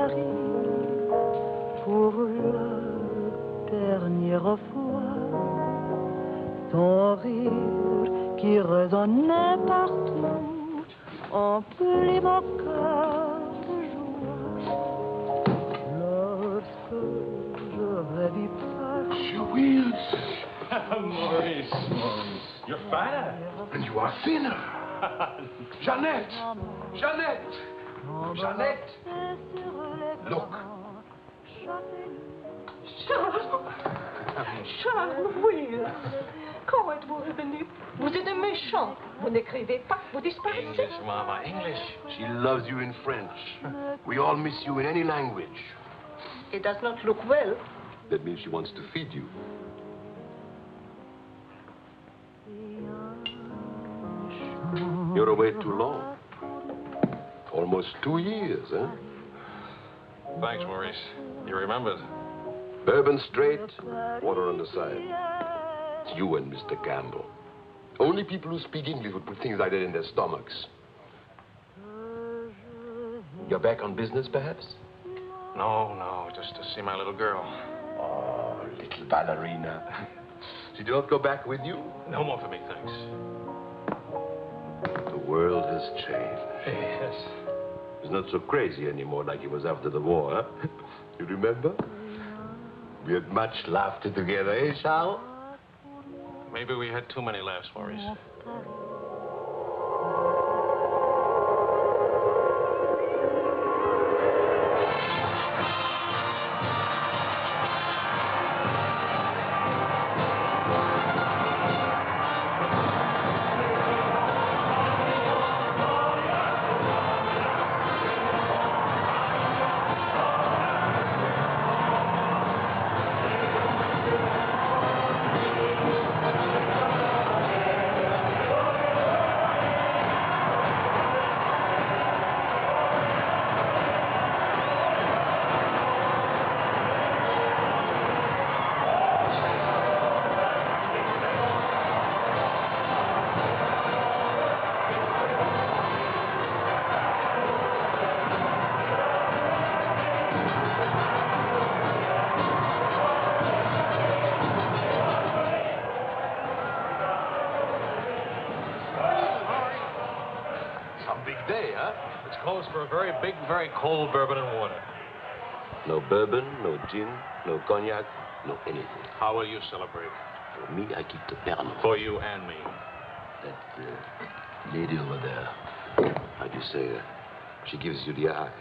Paris pour la dernière fois. Ton rire qui résonnait partout emplit mon cœur de joie. Lorsque je rêve pas. She wheels. Maurice, you're fatter. And you are thinner. Jeannette! Jeannette! Jeannette! Look. Charles, oui. Comment êtes-vous revenu? Vous êtes un méchant. Vous n'écrivez pas, vous disparaissez. English, Mama, English. She loves you in French. We all miss you in any language. It does not look well. That means she wants to feed you. You're away too long. Almost 2 years, huh? Thanks, Maurice. You remembered. Bourbon straight, water on the side. It's you and Mr. Campbell. Only people who speak English would put things like that in their stomachs. You're back on business, perhaps? No, just to see my little girl. Oh, little ballerina. She don't go back with you? No more for me, thanks. The world has changed. Yes. It's not so crazy anymore like it was after the war, huh? You remember? We had much laughter together, eh, Charles? Maybe we had too many laughs, Maurice. For a very big, very cold bourbon and water. No bourbon, no gin, no cognac, no anything. How will you celebrate? For me, I keep the Pernod. For you and me. That lady over there, how do you say, she gives you the eye.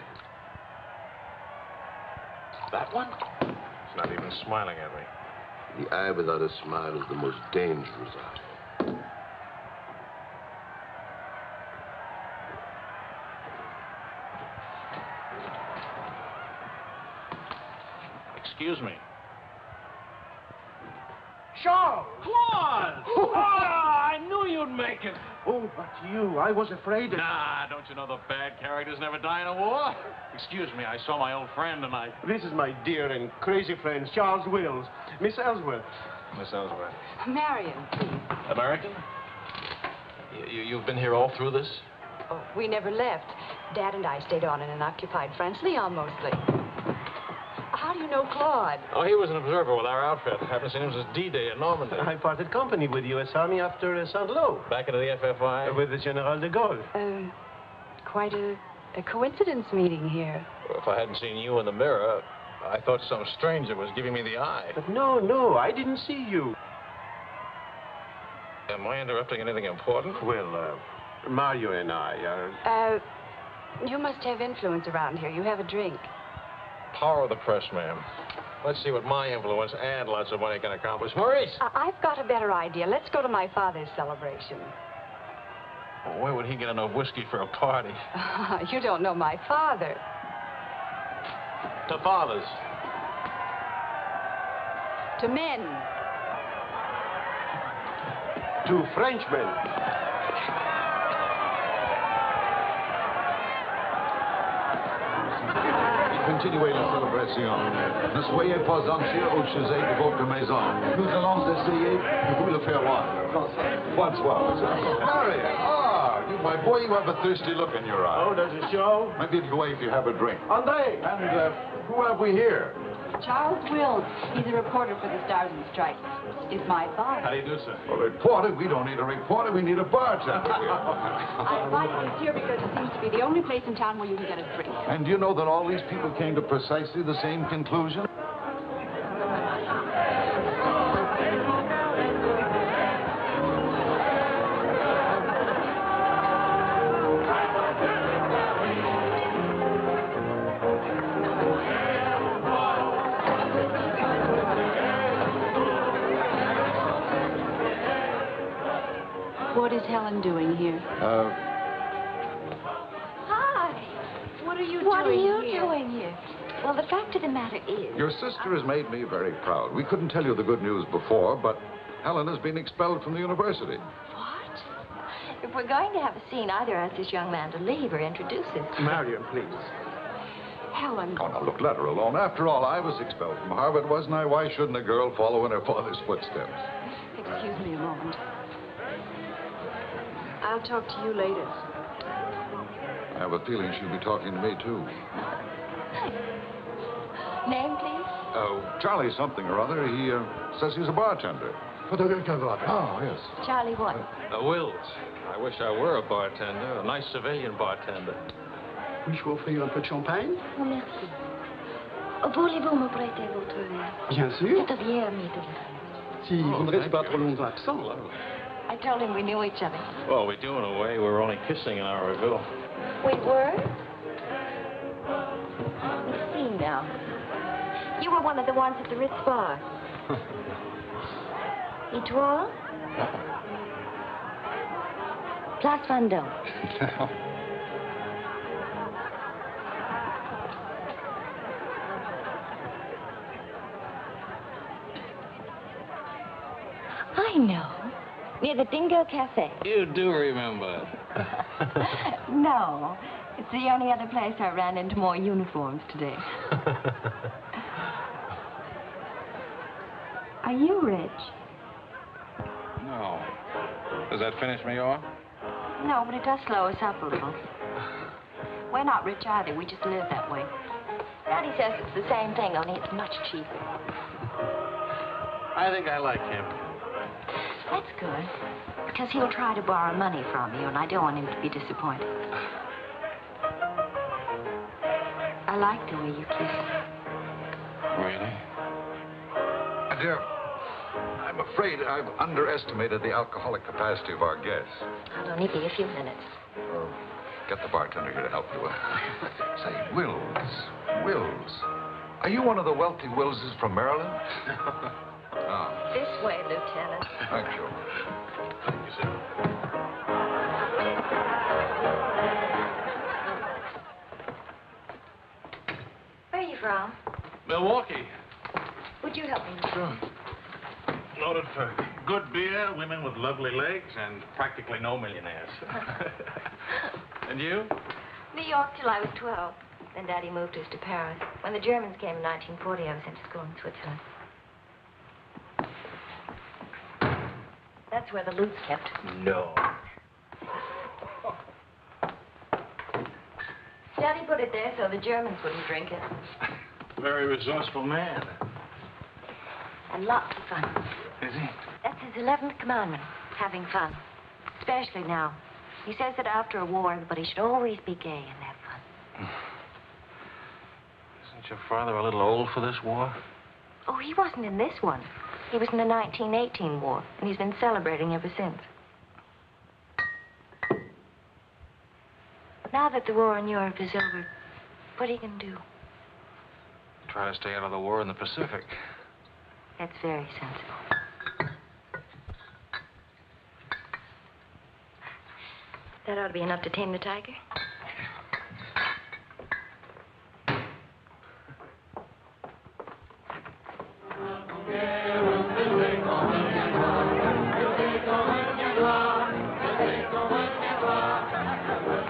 That one? She's not even smiling at me. The eye without a smile is the most dangerous eye. Excuse me. Charles! Claude! Oh, I knew you'd make it. Oh, but you, I was afraid of... Nah, don't you know the bad characters never die in a war? Excuse me, I saw my old friend tonight. This is my dear and crazy friend, Charles Wills. Miss Ellsworth. Miss Ellsworth. Marion, please. American? You've been here all through this? Oh, we never left. Dad and I stayed on in an occupied France, Leon mostly. How do you know Claude? Oh, he was an observer with our outfit. Haven't seen him since D-Day at Normandy. I parted company with U.S. Army after Saint-Lô. Back into the FFI? With the General de Gaulle. Quite a coincidence meeting here. Well, if I hadn't seen you in the mirror, I thought some stranger was giving me the eye. But no, I didn't see you. Am I interrupting anything important? Well, Mario and I are... You must have influence around here. You have a drink. Power of the press, ma'am. Let's see what my influence and lots of money can accomplish. Maurice! I've got a better idea. Let's go to my father's celebration. Well, where would he get enough whiskey for a party? You don't know my father. To fathers. To men. To Frenchmen. Continuez la célébration. Ne soyez pas anxieux au sujet de votre maison. Nous allons essayer de vous le faire voir. Bonsoir. Harry, you my boy, you have a thirsty look in your eye. Oh, does it show? Maybe it'll go away if you have a drink. Andre! And who have we here? Charles Wills. He's a reporter for the Stars and Stripes. Is my boss. How do you do, sir? A reporter? We don't need a reporter. We need a bartender here. I invited you here because it seems to be the only place in town where you can get a drink. And do you know that all these people came to precisely the same conclusion? What is Helen doing here? Hi. What are you What are doing you here? doing here? Well, the fact of the matter is... Your sister has made me very proud. We couldn't tell you the good news before, but Helen has been expelled from the university. What? If we're going to have a scene, either ask this young man to leave or introduce us. Marion, please. Helen. Oh, now, look, let her alone. After all, I was expelled from Harvard, wasn't I? Why shouldn't a girl follow in her father's footsteps? Excuse me a moment. I'll talk to you later. I have a feeling she'll be talking to me, too. Name, please? Charlie something or other. He says he's a bartender. Oh, yes. Charlie what? Wills. I wish I were a bartender, a nice civilian bartender. Puis-je vous offrir un peu de champagne? Oh, merci. Voulez-vous me prêter votre verre? Bien sûr. C'est bien, Mito. Si vous ne restez pas trop longtemps absent. I told him we knew each other. Well, we do in a way. We were only kissing an hour ago. We were? Let's see now. You were one of the ones at the Ritz bar. Étoile? Place Vendôme. I know. Near the Dingo Cafe. You do remember. No. It's the only other place I ran into more uniforms today. Are you rich? No. Does that finish me off? No, but it does slow us up a little. We're not rich either. We just live that way. Daddy says it's the same thing, only it's much cheaper. I think I like him. That's good. Because he'll try to borrow money from you, and I don't want him to be disappointed. I like the way you kiss. Really? My dear, I'm afraid I've underestimated the alcoholic capacity of our guests. I'll only be a few minutes. Get the bartender here to help you. Say, Wills. Are you one of the wealthy Willses from Maryland? Ah. This way, Lieutenant. Thank you. Thank you, sir. Where are you from? Milwaukee. Would you help me? Sure. Noted for good beer, women with lovely legs, and practically no millionaires. And you? New York till I was 12. Then Daddy moved us to Paris. When the Germans came in 1940, I was sent to school in Switzerland. That's where the loot's kept. No. Daddy put it there so the Germans wouldn't drink it. Very resourceful man. And lots of fun. Is he? That's his 11th commandment, having fun. Especially now. He says that after a war, everybody should always be gay and have fun. Isn't your father a little old for this war? Oh, he wasn't in this one. He was in the 1918 war, and he's been celebrating ever since. Now that the war in Europe is over, what are you going to do? Try to stay out of the war in the Pacific. That's very sensible. That ought to be enough to tame the tiger.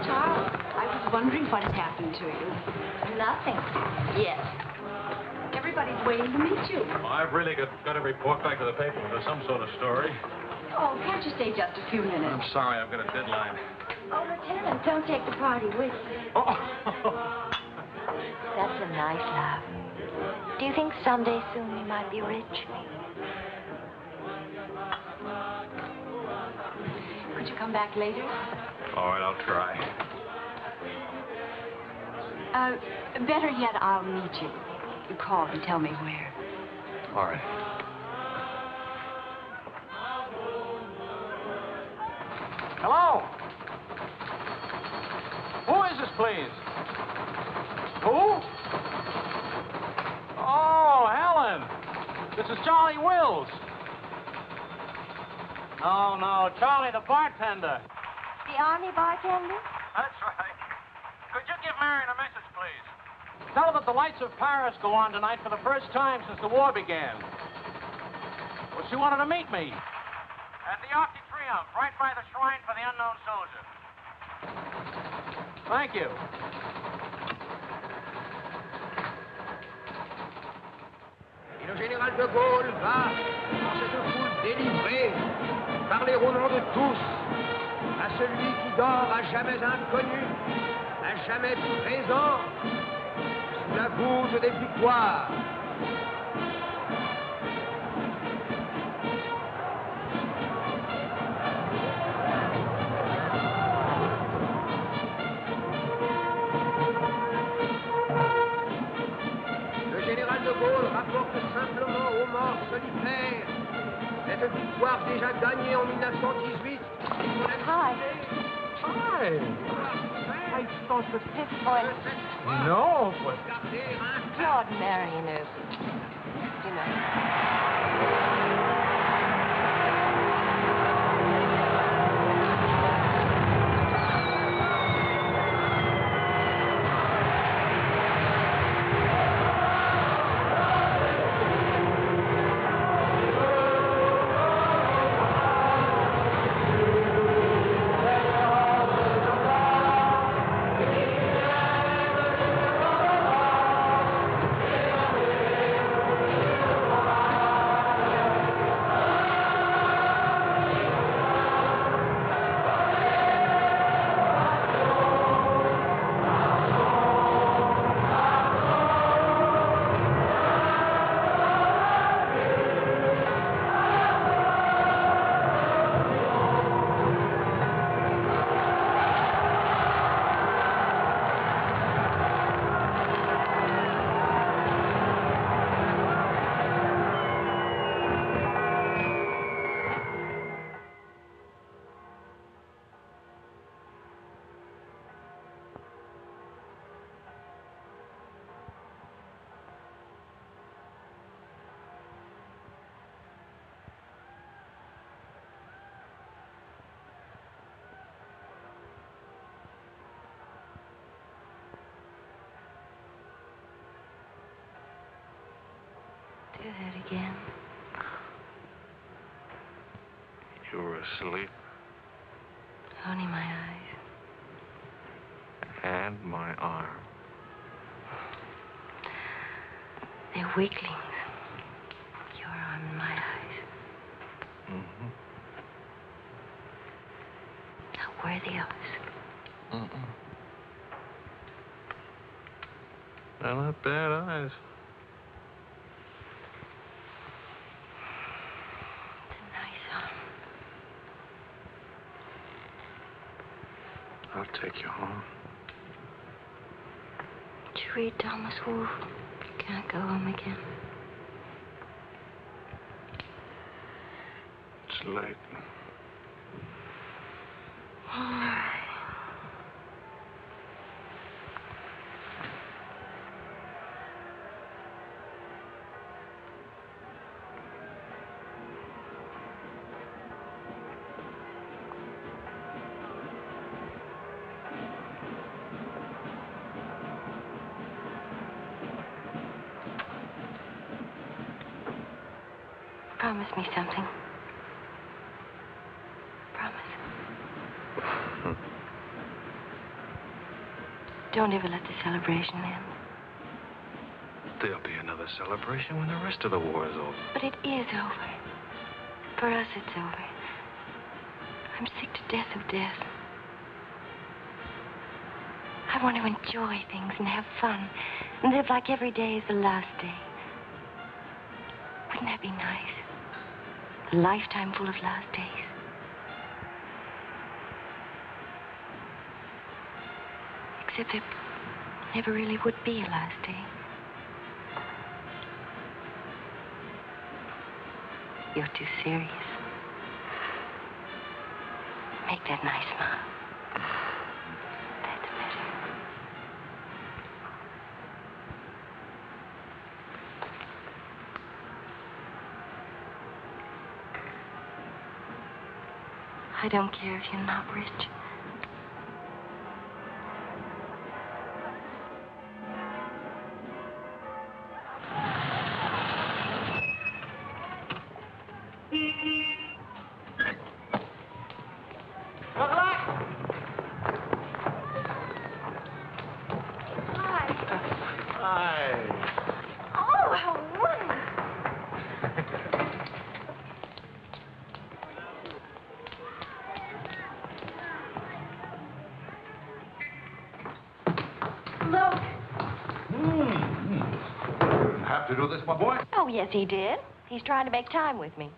Charles, I was wondering what has happened to you. Nothing. Yes. Everybody's waiting to meet you. Well, I've really got to report back to the paper for some sort of story. Oh, can't you stay just a few minutes? I'm sorry, I've got a deadline. Oh, Lieutenant, don't take the party with you. Oh. That's a nice laugh. Do you think someday soon we might be rich? Could you come back later? All right, I'll try. Better yet, I'll meet you. You call and tell me where. All right. Hello? Who is this, please? Who? Oh, Helen. This is Charlie Wills. No, Charlie, the bartender. The Army bartender? That's right. Could you give Marion a message, please? Tell her that the lights of Paris go on tonight for the first time since the war began. Well, she wanted to meet me. At the Arc de Triomphe, right by the shrine for the unknown soldier. Thank you. Et le général de Gaulle va, dans cette foule délivrée, parler au nom de tous, à celui qui dort à jamais inconnu, à jamais présent, sous la goutte des victoires. Le général de Gaulle rapporte simplement aux morts solitaires cette victoire déjà gagnée en 1918. Hi. Hi. I thought the Pidgeon. No, but... Claude Marion, you know. Do that again. You were asleep. Only my eyes. And my arm. They're weaklings. Your arm and my eyes. Mm-hmm. Not worthy of us. Mm-mm. They're not bad eyes. It's a nice arm. I'll take you home. Did you read Thomas Wolfe? Can't go home again. It's late. All right. Promise me something. Promise. Don't ever let the celebration end. There'll be another celebration when the rest of the war is over. But it is over. For us, it's over. I'm sick to death of death. I want to enjoy things and have fun and live like every day is the last day. Wouldn't that be nice? A lifetime full of last days. Except there never really would be a last day. You're too serious. Make that nice smile. That's better. I don't care if you're not rich. To do this, my boy? Oh, yes, he did. He's trying to make time with me.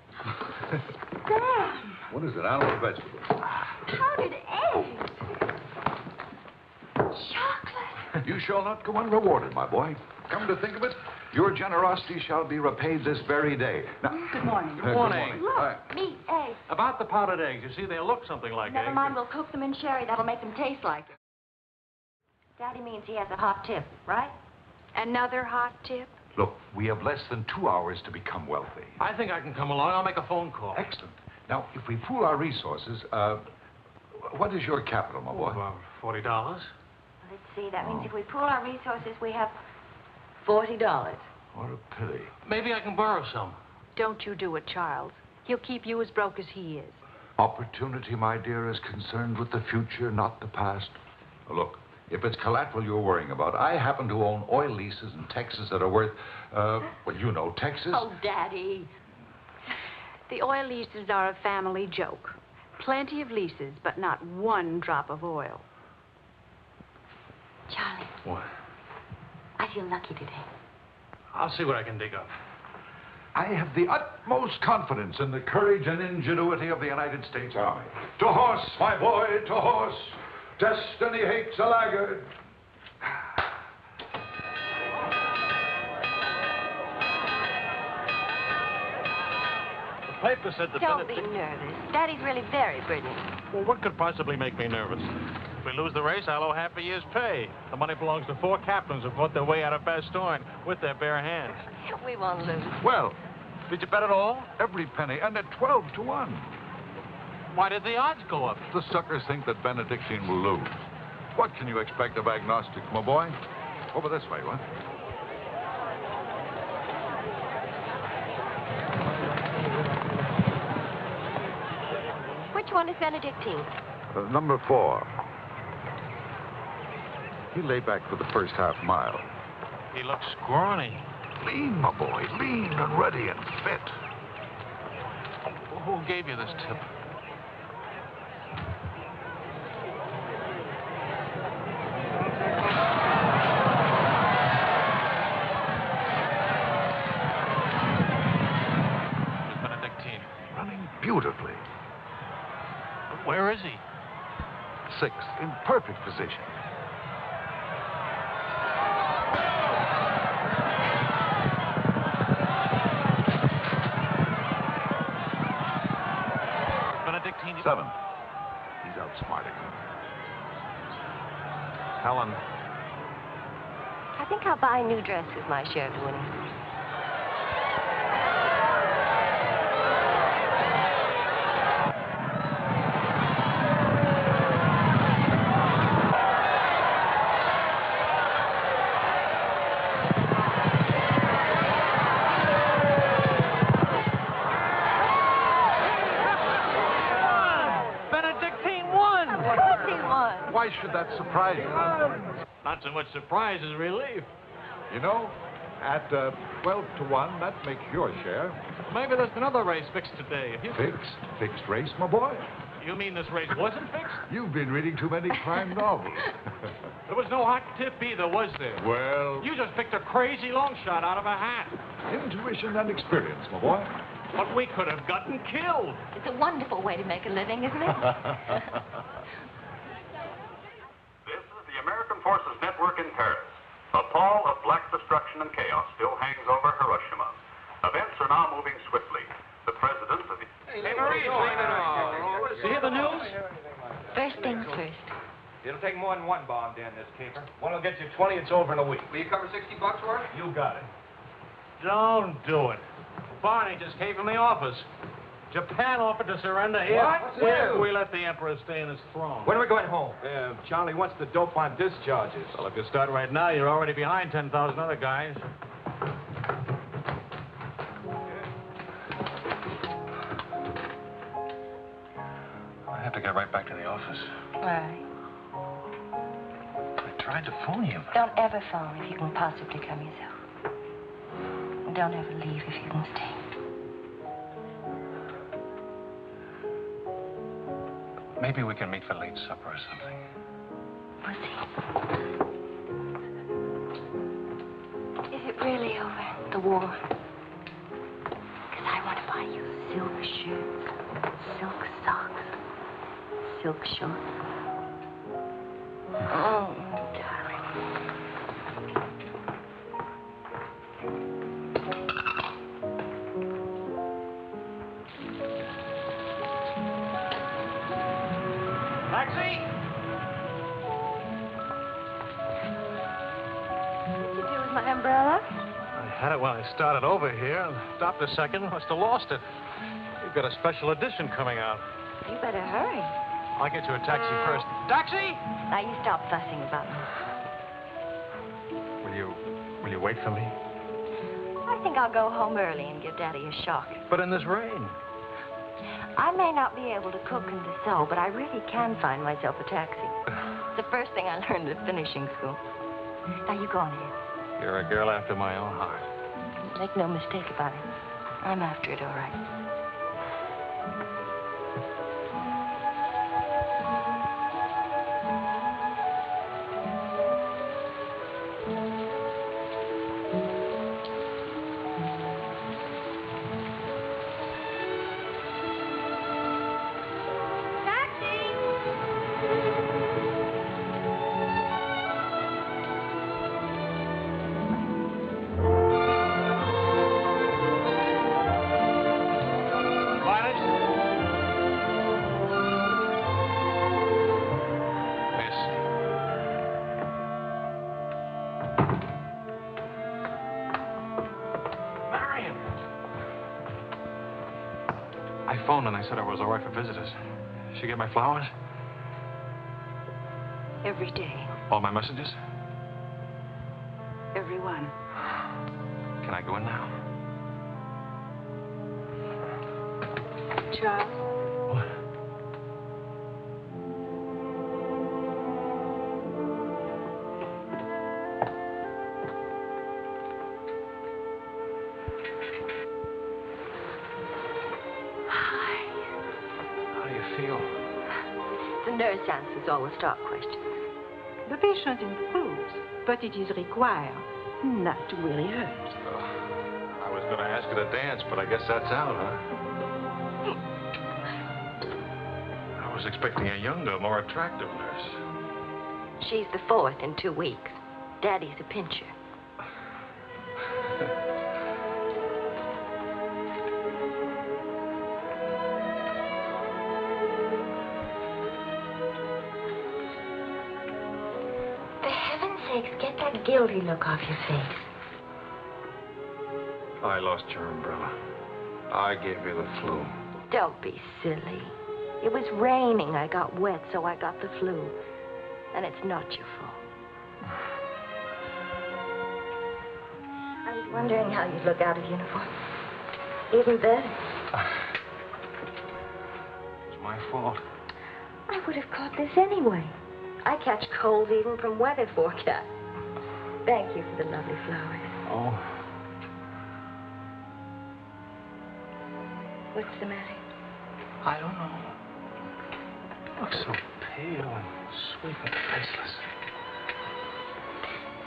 Dad, What is it, animal or vegetable? powdered eggs. Chocolate. You shall not go unrewarded, my boy. Come to think of it, your generosity shall be repaid this very day. Now, Good morning. Good morning. Look, meat, eggs. About the powdered eggs, you see, they look something like Never eggs. mind, we'll cook them in sherry. That'll make them taste like it. Daddy means he has a hot tip, right? Another hot tip? look, we have less than 2 hours to become wealthy. I think I can come along. I'll make a phone call. Excellent. Now, if we pool our resources, what is your capital, my boy? About $40. Let's see. That means if we pool our resources, we have $40. What a pity. Maybe I can borrow some. Don't you do it, Charles. He'll keep you as broke as he is. Opportunity, my dear, is concerned with the future, not the past. Look, if it's collateral you're worrying about, I happen to own oil leases in Texas that are worth, well, you know, Texas. Oh, Daddy. The oil leases are a family joke. Plenty of leases, but not one drop of oil. Charlie, What? I feel lucky today. I'll see what I can dig up. I have the utmost confidence in the courage and ingenuity of the United States Army. To horse, my boy, to horse. Destiny hates a laggard. The paper said the Don't be nervous. Daddy's really very brilliant. Well, what could possibly make me nervous? If we lose the race, I'll owe half a year's pay. The money belongs to 4 captains who fought their way out of Bastogne with their bare hands. We won't lose. Well, Did you bet it all? every penny, and at 12 to 1. Why did the odds go up? The suckers think that Benedictine will lose. What can you expect of agnostics, my boy? Over this way, what? Which one is Benedictine? Number 4. He lay back for the first half mile. He looks scrawny. Lean, my boy, lean and ready and fit. Who gave you this tip? Miss Benedictine. Running beautifully. Where is he? 6th, in perfect position. Benedictine. 7th. He's outsmarting him. Helen. I think I'll buy a new dress with my share of winning. Benedictine won! Of course he won. Why should that surprise you? Not so much surprise as relief. You know, at 12 to 1, that makes your share. Maybe there's another race fixed today. Fixed race, my boy. You mean this race wasn't fixed? You've been reading too many crime novels. There was no hot tip either, was there? Well, You just picked a crazy long shot out of a hat. intuition and experience, my boy. But we could have gotten killed. It's a wonderful way to make a living, isn't it? This is the American Forces Network in Paris. A pall of black destruction and chaos still hangs over Hiroshima. Events are now moving swiftly. The president of the... Hey, Marie, Did you hear the news? First things first. It'll take more than one bomb down this caper. One will get you 20, it's over in a week. Will you cover $60 for it? You got it. Don't do it. Barney just came from the office. Japan offered to surrender here. What? If we let the Emperor stay in his throne. When are we going home? Charlie wants the dope on discharges. Well, if you start right now, you're already behind 10,000 other guys. I have to get right back to the office. Why? I tried to phone you. Don't ever phone if you can possibly come yourself. And don't ever leave if you can stay. Maybe we can meet for late supper or something. We'll see. Is it really over, the war? Because I want to buy you silk shirts, silk socks, silk shorts. Oh, darling. Taxi! What'd you do with my umbrella? I had it when I started over here and stopped a second. Must have lost it. You've got a special edition coming out. You better hurry. I'll get you a taxi first. Taxi! Now you stop fussing about me. Will you wait for me? I think I'll go home early and give Daddy a shock. But in this rain. I may not be able to cook and to sew, but I really can find myself a taxi. It's the first thing I learned at finishing school. Now you go on ahead. You're a girl after my own heart. Make no mistake about it. I'm after it all right. I phoned and I said I was all right for visitors. She get my flowers? Every day. All my messages? Everyone. Can I go in now? Charles? What? The nurse answers all the stock questions. The patient improves, but it is required not to really hurt. I was going to ask her to dance, but I guess that's out, huh? I was expecting a younger, more attractive nurse. She's the fourth in 2 weeks. Daddy's a pincher. Get that guilty look off your face. I lost your umbrella. I gave you the flu. Don't be silly. It was raining. I got wet, so I got the flu. And it's not your fault. I was wondering how you'd look out of uniform. Even better. It was my fault. I would have caught this anyway. I catch colds even from weather forecast. Thank you for the lovely flowers. Oh. What's the matter? I don't know. look so pale and sweet and faceless.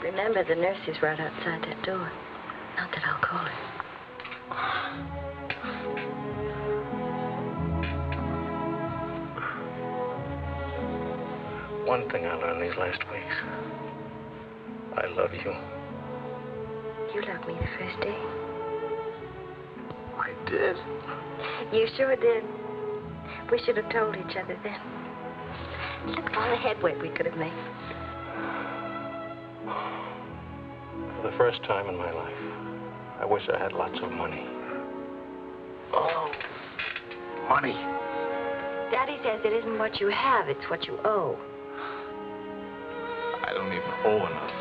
Remember, the nurse is right outside that door. Not that I'll call her. One thing I learned these last weeks. I love you. You loved me the first day. I did. You sure did. We should have told each other then. Look at all the headway we could have made. For the first time in my life, I wish I had lots of money. Oh, money. Daddy says it isn't what you have, it's what you owe. I don't even owe enough.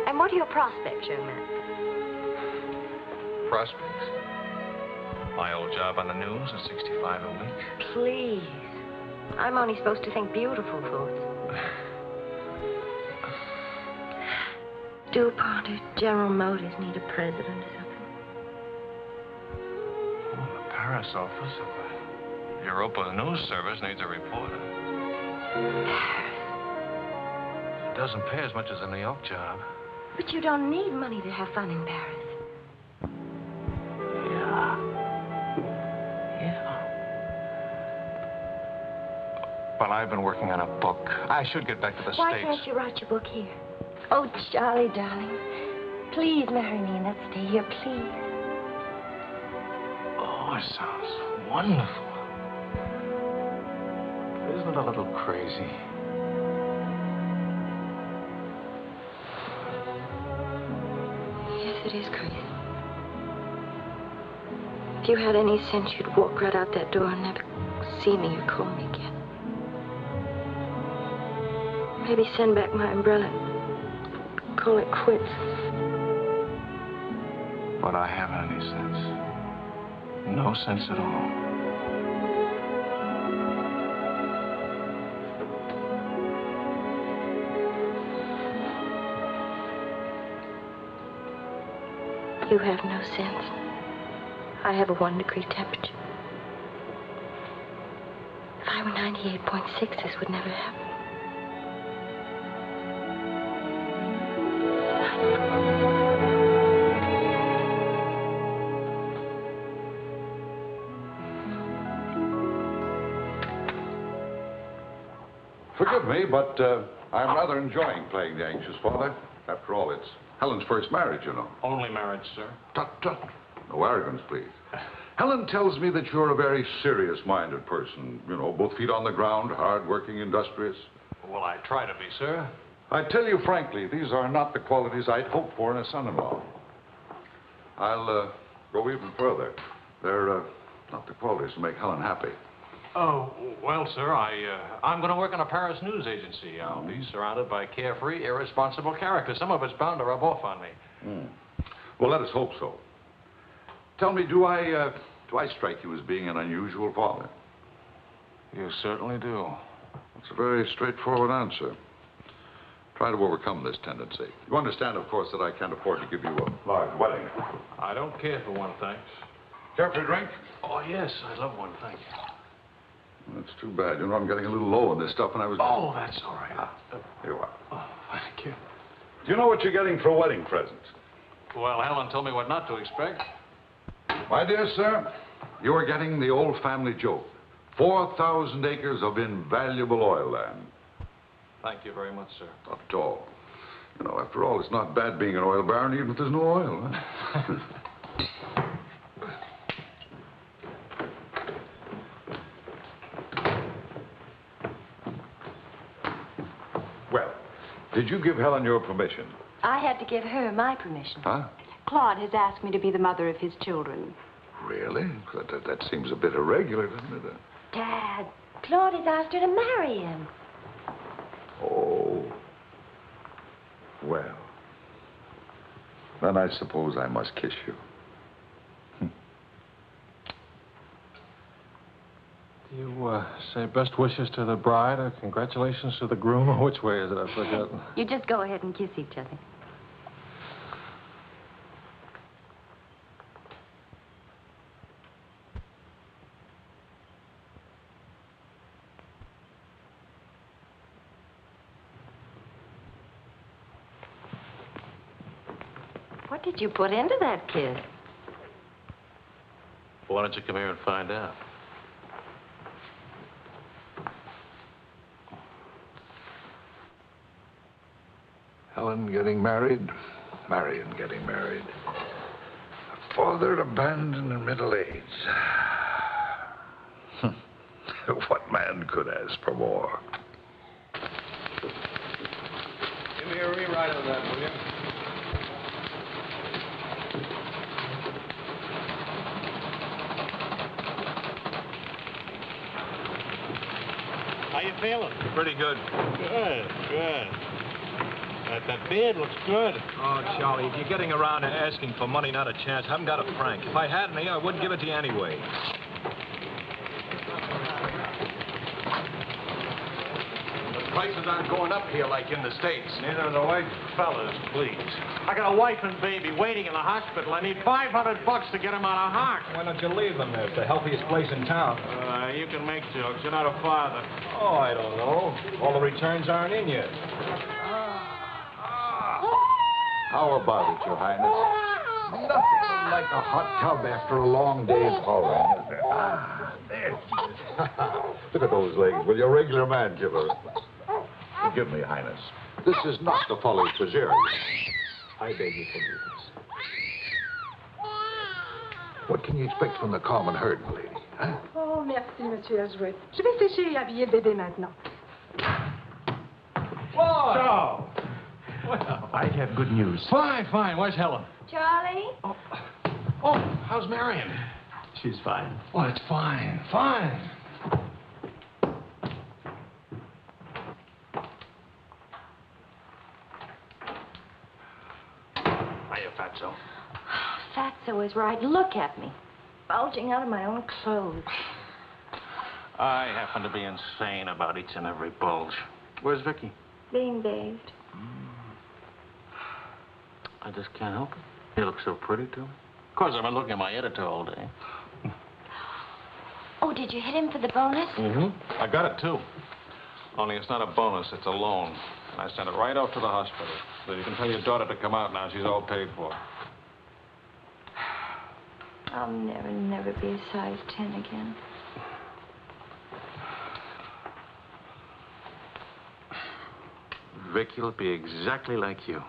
And what are your prospects, young man? Prospects? My old job on the news at $65 a week. Please. I'm only supposed to think beautiful thoughts. DuPont or General Motors need a president or something. Oh, the Paris office of the Europa News Service needs a reporter. It doesn't pay as much as a New York job. But you don't need money to have fun in Paris. Well, I've been working on a book. I should get back to the Why States. can't you write your book here? Oh, Charlie, darling. Please marry me and let's stay here, please. Oh, it sounds wonderful. Isn't it a little crazy? Yes, it is crazy. If you had any sense, you'd walk right out that door and never see me or call me again. Maybe send back my umbrella and call it quits. But I haven't any sense. No sense at all. You have no sense. I have a 1-degree temperature. If I were 98.6, this would never happen. Forgive me, but I'm rather enjoying playing the anxious father. After all, it's Helen's first marriage, you know. Only marriage, sir. Tut, tut. No arrogance, please. Helen tells me that you're a very serious-minded person. You know, both feet on the ground, hard-working, industrious. Well, I try to be, sir. I tell you frankly, these are not the qualities I'd hoped for in a son-in-law. I'll go even further. They're not the qualities to make Helen happy. Oh, well, sir, I'm going to work in a Paris news agency. I'll be surrounded by carefree, irresponsible characters. Some of it's bound to rub off on me. Well, let us hope so. Tell me, do I strike you as being an unusual father? You certainly do. It's a very straightforward answer. Try to overcome this tendency. You understand, of course, that I can't afford to give you a large wedding. I don't care for one, thanks. Care for a drink? Oh, yes, I'd love one, thank you. That's too bad. You know, I'm getting a little low on this stuff, and I was... Oh, that's all right. Here you are. Oh, thank you. Do you know what you're getting for a wedding present? Well, Helen told me what not to expect. My dear sir, you are getting the old family joke. 4,000 acres of invaluable oil land. Thank you very much, sir. Not at all. You know, after all, it's not bad being an oil baron, even if there's no oil. Huh? Well, did you give Helen your permission? I had to give her my permission. Huh? Claude has asked me to be the mother of his children. Really? That seems a bit irregular, doesn't it? Dad, Claude has asked her to marry him. Oh. Well. Then I suppose I must kiss you. Do you say best wishes to the bride or congratulations to the groom? Or which way is it? I've forgotten. You just go ahead and kiss each other. What did you put into that kiss? Why don't you come here and find out? Helen getting married, Marion getting married. A father abandoned in middle age. What man could ask for more? Give me a rewrite of that, will you? How you feeling? Pretty good. Good, good. That beard looks good. Oh, Charlie, if you're getting around to asking for money, not a chance. I haven't got a franc. If I had any, I wouldn't give it to you anyway. The prices aren't going up here like in the States. Neither are the wages. Fellas, please. I got a wife and baby waiting in the hospital. I need $500 to get them out of Hart. Why don't you leave them there? It's the healthiest place in town. You can make jokes. You're not a father. Oh, I don't know. All the returns aren't in yet. How about it, Your Highness? Nothing like a hot tub after a long day's hauling, is there? Ah, there. Look at those legs. Will your regular man give her? Forgive me, Highness. This is not the Folly Preserve. I beg your forgiveness. What can you expect from the common herd, my lady? Huh? Oh, merci, Monsieur Azuet. Je vais sécher et habiller le bébé maintenant. Whoa! So, Well, I have good news. fine, fine. Where's Helen? Charlie? Oh, how's Marion? She's fine. Oh, it's fine, fine. Hiya, Fatso. Fatso is right. Look at me. Bulging out of my own clothes. I happen to be insane about each and every bulge. Where's Vicky? Being bathed. I just can't help it. You look so pretty to me. Of course, I've been looking at my editor all day. Oh, did you hit him for the bonus? Mm-hmm. I got it, too. Only it's not a bonus, it's a loan. And I sent it right off to the hospital. So you can tell your daughter to come out now. She's all paid for. I'll never be a size 10 again. Vicky will be exactly like you.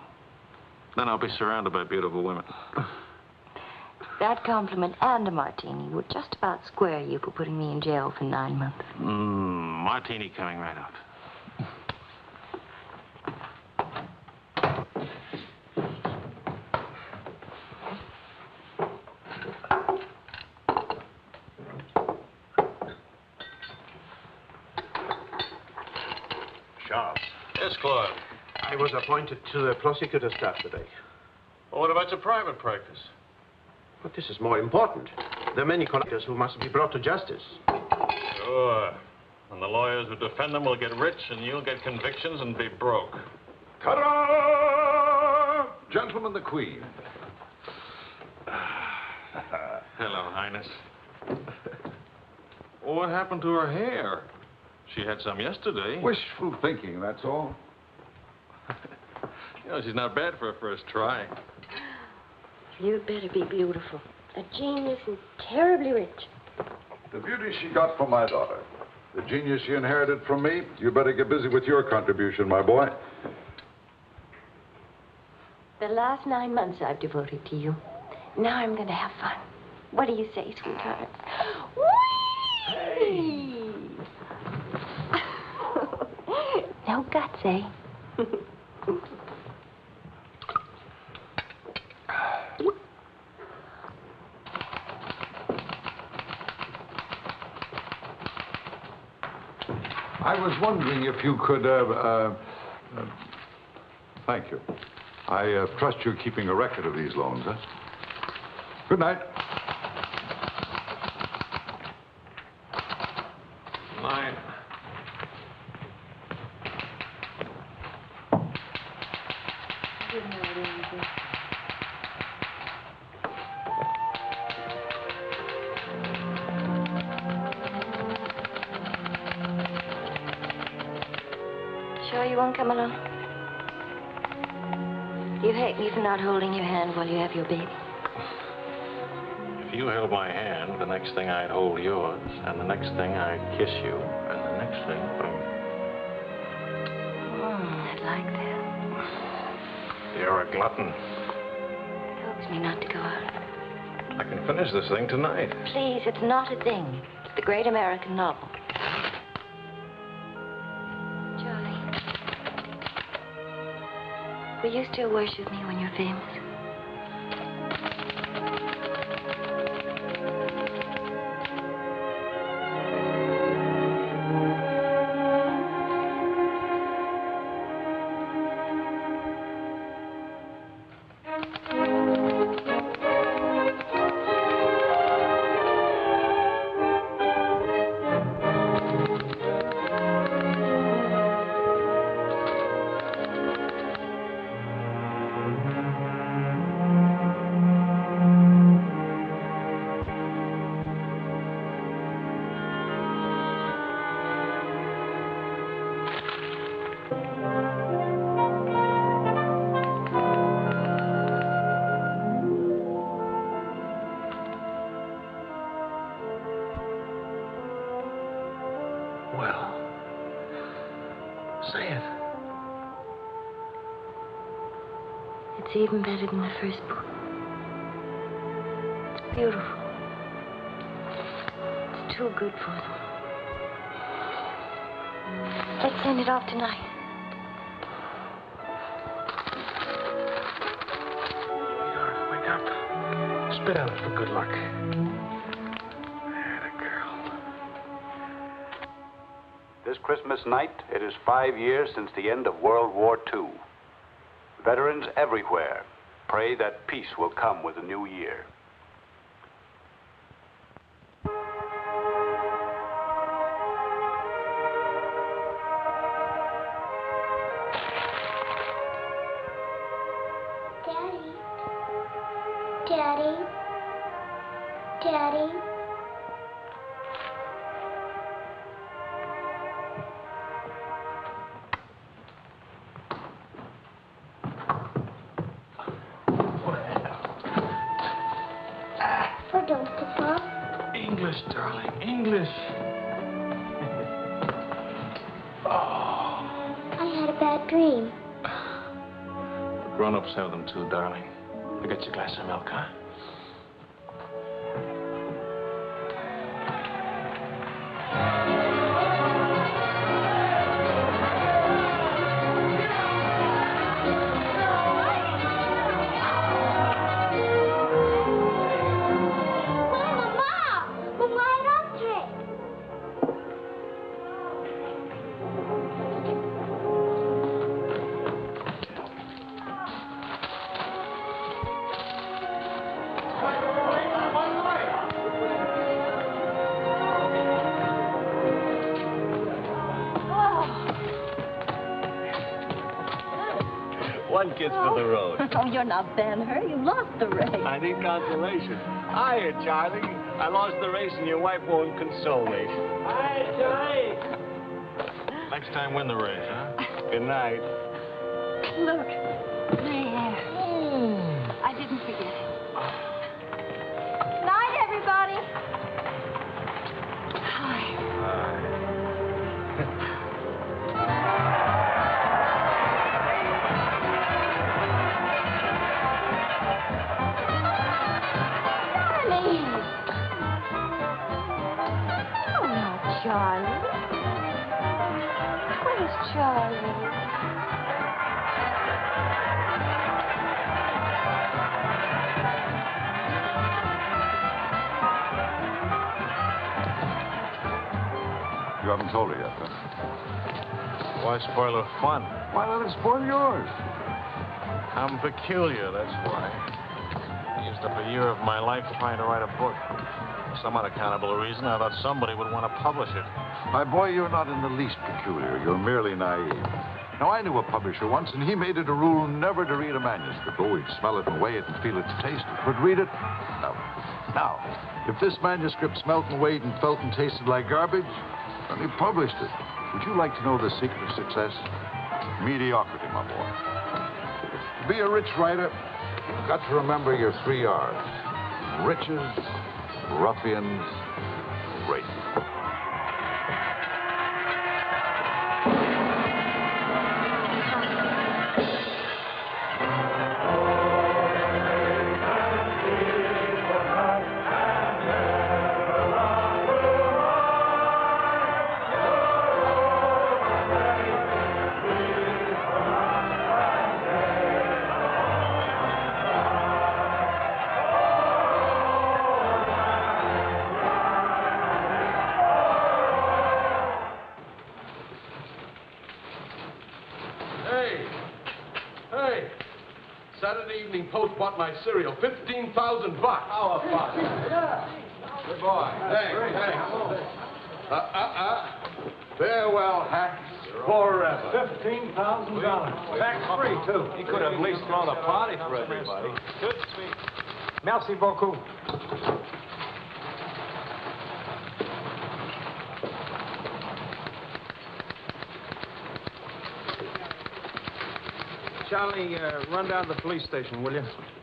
Then I'll be surrounded by beautiful women. That compliment and a martini would just about square you for putting me in jail for 9 months. Martini coming right up. Charles, Yes, Claude. I was appointed to the prosecutor's staff today. Well, what about your private practice? But this is more important. There are many collectors who must be brought to justice. Sure. And the lawyers who defend them will get rich, and you'll get convictions and be broke. Ta-da! Gentlemen, the Queen. Hello, Highness. What happened to her hair? She had some yesterday. Wishful thinking, that's all. You know, she's not bad for a first try. You'd better be beautiful. A genius and terribly rich. The beauty she got from my daughter. The genius she inherited from me. You better get busy with your contribution, my boy. The last 9 months I've devoted to you. Now I'm going to have fun. What do you say, sweetheart? Whee! No guts, eh? I was wondering if you could, thank you. I trust you're keeping a record of these loans, huh? Good night. Night. Good night, Angel. Sure you won't come along? You hate me for not holding your hand while you have your baby. If you held my hand, the next thing I'd hold yours, and the next thing I'd kiss you, and the next thing... I'd like that. You're a glutton. It helps me not to go out. I can finish this thing tonight. Please, it's not a thing. It's the great American novel. Charlie, will you still worship me when you're famous? Well, say it. It's even better than the first book. It's beautiful. It's too good for them. Let's send it off tonight. Sweetheart, wake up. Spit on it for good luck. This Christmas night, it is 5 years since the end of World War II. Veterans everywhere pray that peace will come with the new year. Daddy. Daddy. Daddy. What else, Papa? English, darling, English. Oh. I had a bad dream. The grown-ups have them too, darling. I'll get you a glass of milk, huh? One kiss for the road. Oh, you're not Ben-Hur. You lost the race. I need consolation. Hiya, Charlie. I lost the race and your wife won't console me. Hi, Charlie. Next time, win the race, huh? Good night. Look. There. I didn't forget it. Night, everybody. Hi. Charlie. Where's Charlie? You haven't told her yet, huh? Why spoil her fun? Why let it spoil yours? I'm peculiar, that's why. I used up a year of my life trying to write a book. For some unaccountable reason, I thought somebody would want to publish it. My boy, you're not in the least peculiar. You're merely naive. Now, I knew a publisher once, and he made it a rule never to read a manuscript. Oh, he'd smell it and weigh it and feel its taste. But read it? No. Now, if this manuscript smelt and weighed and felt and tasted like garbage, then he published it. Would you like to know the secret of success? Mediocrity, my boy. be a rich writer, you've got to remember your 3 R's. Riches, ruffians, race. Saturday Evening Post bought my cereal. $15,000. How about it? Yeah. Good boy. Hey. Farewell, hacks. Forever. $15,000. Tax-free, too. He could have at least thrown a party for everybody. Good speech. Merci beaucoup. Charlie, run down to the police station, will you?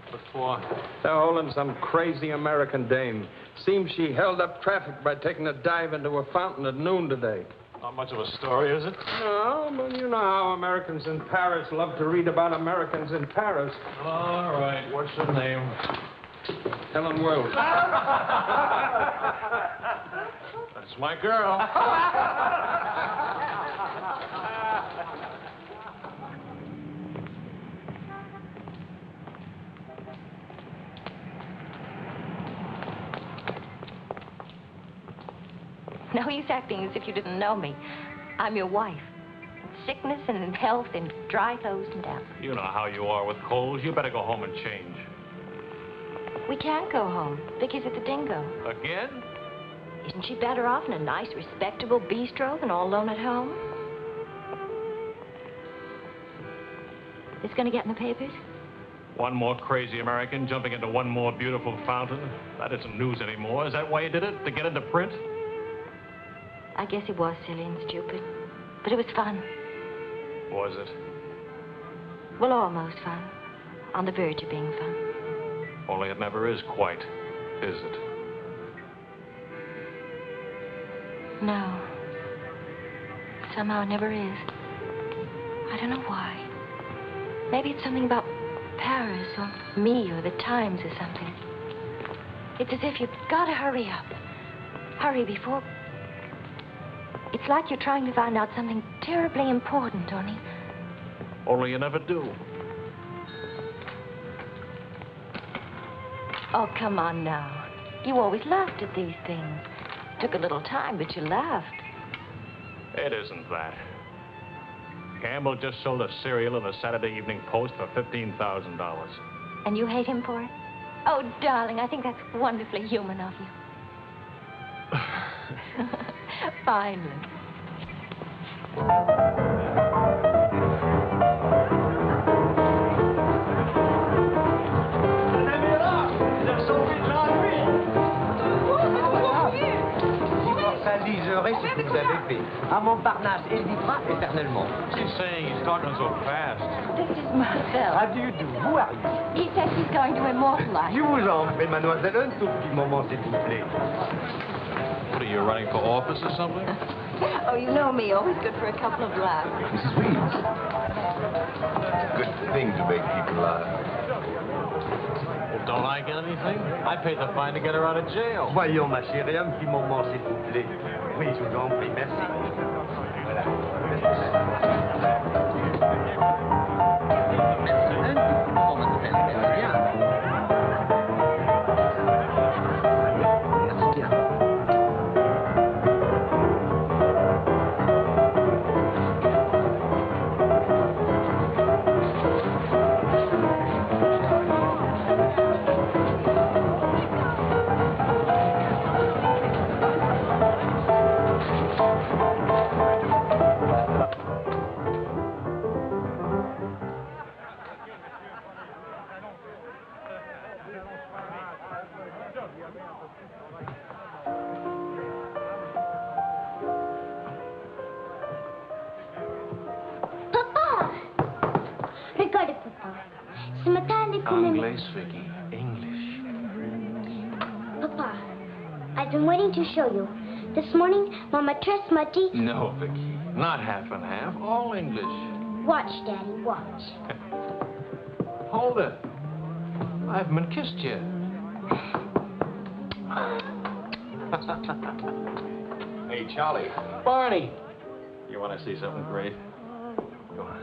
What for? They're holding some crazy American dame. Seems she held up traffic by taking a dive into a fountain at noon today. Not much of a story, is it? No, but you know how Americans in Paris love to read about Americans in Paris. All right. What's her name? Helen Wells. That's my girl. No use acting as if you didn't know me. I'm your wife. In sickness and in health, in dry clothes and damp. You know how you are with colds. You better go home and change. We can't go home. Vicky's at the Dingo. Again? Isn't she better off in a nice, respectable bistro than all alone at home? This gonna get in the papers? One more crazy American jumping into one more beautiful fountain. That isn't news anymore. Is that why you did it? To get into print? I guess it was silly and stupid. But it was fun. Was it? Well, almost fun. On the verge of being fun. Only it never is quite, is it? No. Somehow it never is. I don't know why. Maybe it's something about Paris or me or the Times or something. It's as if you've got to hurry up. Hurry before... It's like you're trying to find out something terribly important, only... Only you never do. Oh, come on now. You always laughed at these things. Took a little time, but you laughed. It isn't that. Campbell just sold a cereal in the Saturday Evening Post for $15,000. And you hate him for it? Oh, darling, I think that's wonderfully human of you. Finally. Ce que vous avez fait. À Montparnasse, il vivra éternellement. She's saying he's talking so fast. This is Marcel. How do you do? Who are you? He says he's going to immortalize. Je vous en prie, mademoiselle, un tout petit moment, s'il vous plaît. What are you, running for office or something? Oh, you know me, always good for a couple of laughs. Mrs. Reeves. It's a good thing to make people laugh. Well, don't I get anything? I paid the fine to get her out of jail. Voyons, ma chérie, un petit moment, s'il vous plaît. Oui, je vous en prie, merci. Voilà. Un petit moment, mademoiselle. Merci bien. Merci bien. English, Vicky. English. Papa, I've been waiting to show you. This morning, Mama dressed my teeth. No, Vicky. Not half and half. All English. Watch, Daddy, watch. Hold it. I haven't been kissed yet. Hey, Charlie. Barney. You want to see something great? Go on.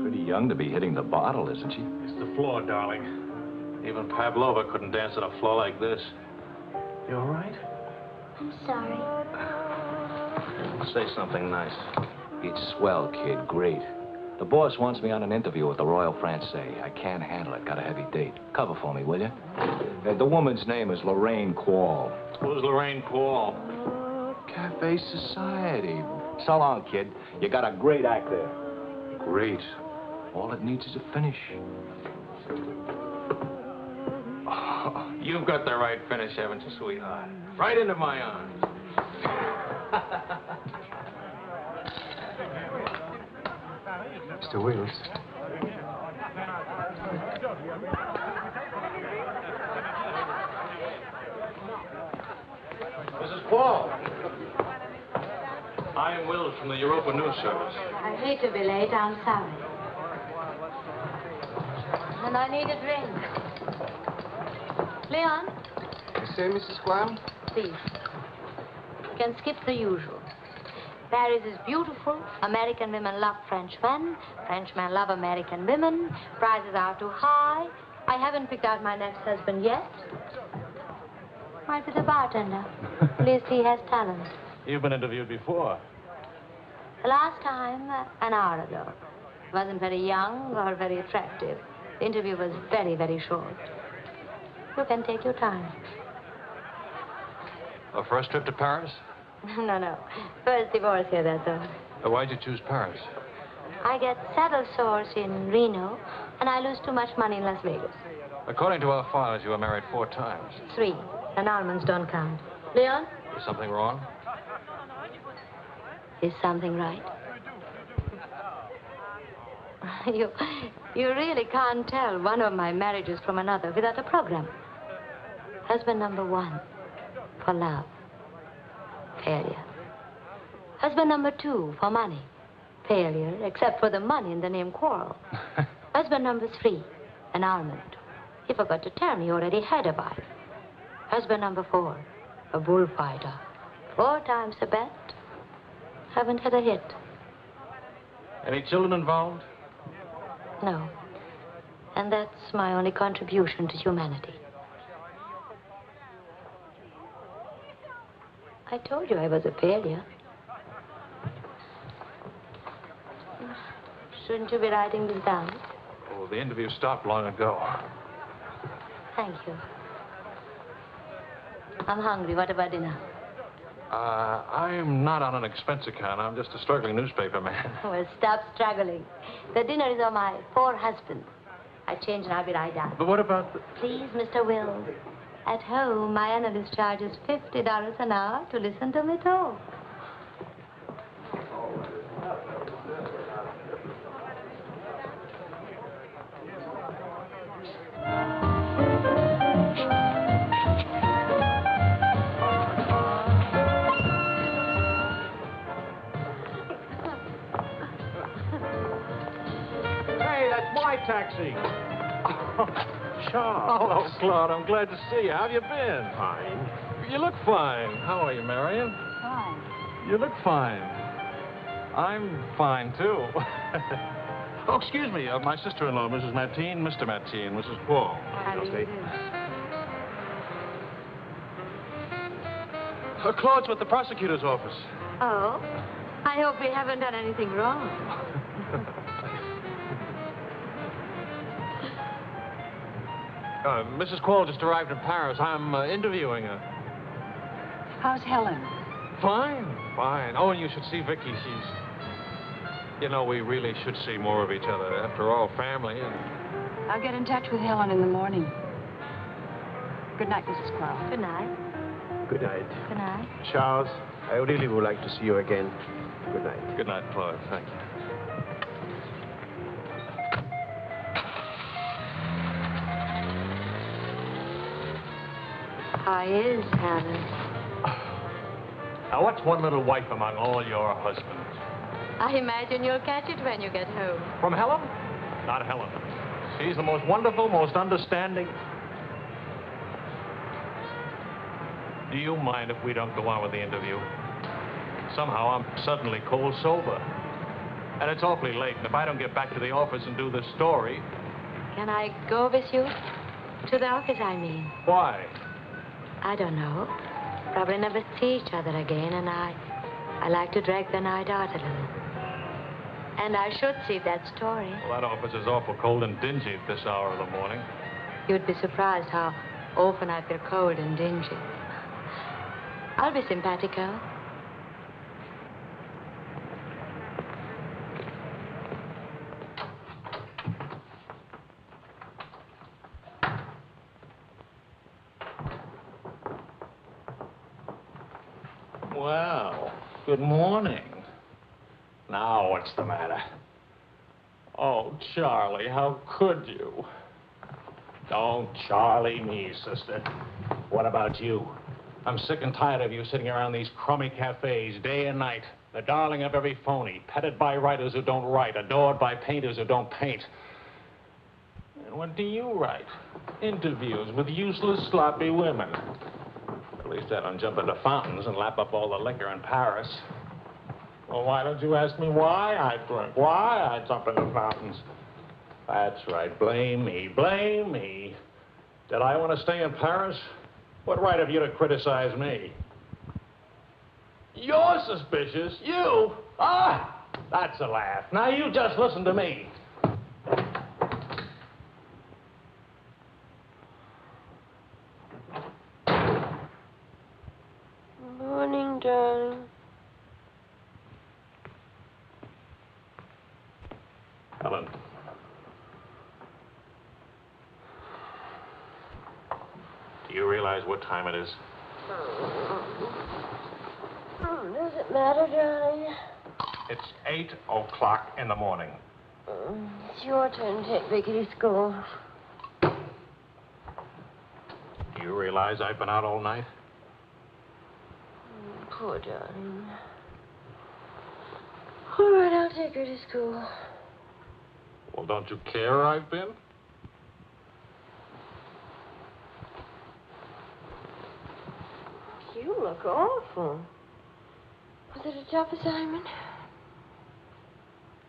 Pretty young to be hitting the bottle, isn't she? It's the floor, darling. Even Pavlova couldn't dance on a floor like this. You all right? I'm sorry. Say something nice. It's swell, kid. Great. The boss wants me on an interview with the Royal Francais. I can't handle it. Got a heavy date. Cover for me, will you? The woman's name is Lorraine Quall. Who's Lorraine Quall? Cafe Society. So long, kid. You got a great act there. Great. All it needs is a finish. Oh, you've got the right finish, haven't you, sweetheart? Right into my arms. Mr. Wills. Mrs. Paul. I am Will from the Europa News Service. I hate to be late. I'm sorry. And I need a drink. Leon? You say, Mrs. Clown? Please. You can skip the usual. Paris is beautiful. American women love Frenchmen. Frenchmen love American women. Prices are too high. I haven't picked out my next husband yet. Might be the bartender. At least he has talent. You've been interviewed before. The last time, an hour ago. Wasn't very young or very attractive. The interview was very, very short. You can take your time. A first trip to Paris? No. First divorce here, that's all. Why'd you choose Paris? I get saddle sores in Reno, and I lose too much money in Las Vegas. According to our files, you were married 4 times. 3, and almonds don't count. Leon? Is something wrong? Is something right? You really can't tell one of my marriages from another without a program. Husband number 1, for love. Failure. Husband number 2, for money. Failure, except for the money and the name Quarrel. Husband number 3, an almond. He forgot to tell me he already had a wife. Husband number 4, a bullfighter. 4 times a bet. Haven't had a hit. Any children involved? No. And that's my only contribution to humanity. I told you I was a failure. Shouldn't you be writing this down? Oh, the interview stopped long ago. Thank you. I'm hungry. What about dinner? I'm not on an expense account. I'm just a struggling newspaper man. Well, stop struggling. The dinner is on my 4 husbands. I change and I'll be right down. But what about the... Please, Mr. Wills. At home, my analyst charges $50 an hour to listen to me talk. Hey, that's my taxi. Charles. Hello, Claude. I'm glad to see you. How have you been? Fine. You look fine. How are you, Marion? Fine. You look fine. I'm fine, too. Oh, excuse me. My sister-in-law, Mrs. Mateen, Mr. Mateen, Mrs. Paul. How do you do? Claude's with the prosecutor's office. Oh? I hope we haven't done anything wrong. Mrs. Quall just arrived in Paris. I'm interviewing her. How's Helen? Fine. Oh, and you should see Vicky. She's... You know, we really should see more of each other. After all, family and... I'll get in touch with Helen in the morning. Good night, Mrs. Crowe. Good night. Good night. Good night. Charles, I really would like to see you again. Good night. Good night, Claude. Thank you. I is, Helen. Now, what's one little wife among all your husbands? I imagine you'll catch it when you get home. From Helen? Not Helen. She's the most wonderful, most understanding. Do you mind if we don't go on with the interview? Somehow I'm suddenly cold sober. And it's awfully late, and if I don't get back to the office and do this story... Can I go with you? To the office, I mean. Why? I don't know. Probably never see each other again, and I like to drag the night out a little. And I should see that story. Well, that office is awful cold and dingy at this hour of the morning. You'd be surprised how often I feel cold and dingy. I'll be simpatico. Well, good morning. Now, what's the matter? Oh, Charlie, how could you? Don't Charlie me, sister. What about you? I'm sick and tired of you sitting around these crummy cafes day and night, the darling of every phony, petted by writers who don't write, adored by painters who don't paint. And what do you write? Interviews with useless, sloppy women. At least I don't jump into fountains and lap up all the liquor in Paris. Well, why don't you ask me why I drink? Why I jump into fountains? That's right. Blame me. Blame me. Did I want to stay in Paris? What right have you to criticize me? You're suspicious. You? Ah! That's a laugh. Now you just listen to me. Morning, darling. Helen. Do you realize what time it is? Does it matter, darling? It's 8 o'clock in the morning. It's your turn to take Vicky to school. Do you realize I've been out all night? Poor darling. All right, I'll take her to school. Well, don't you care I've been? You look awful. Was it a tough assignment?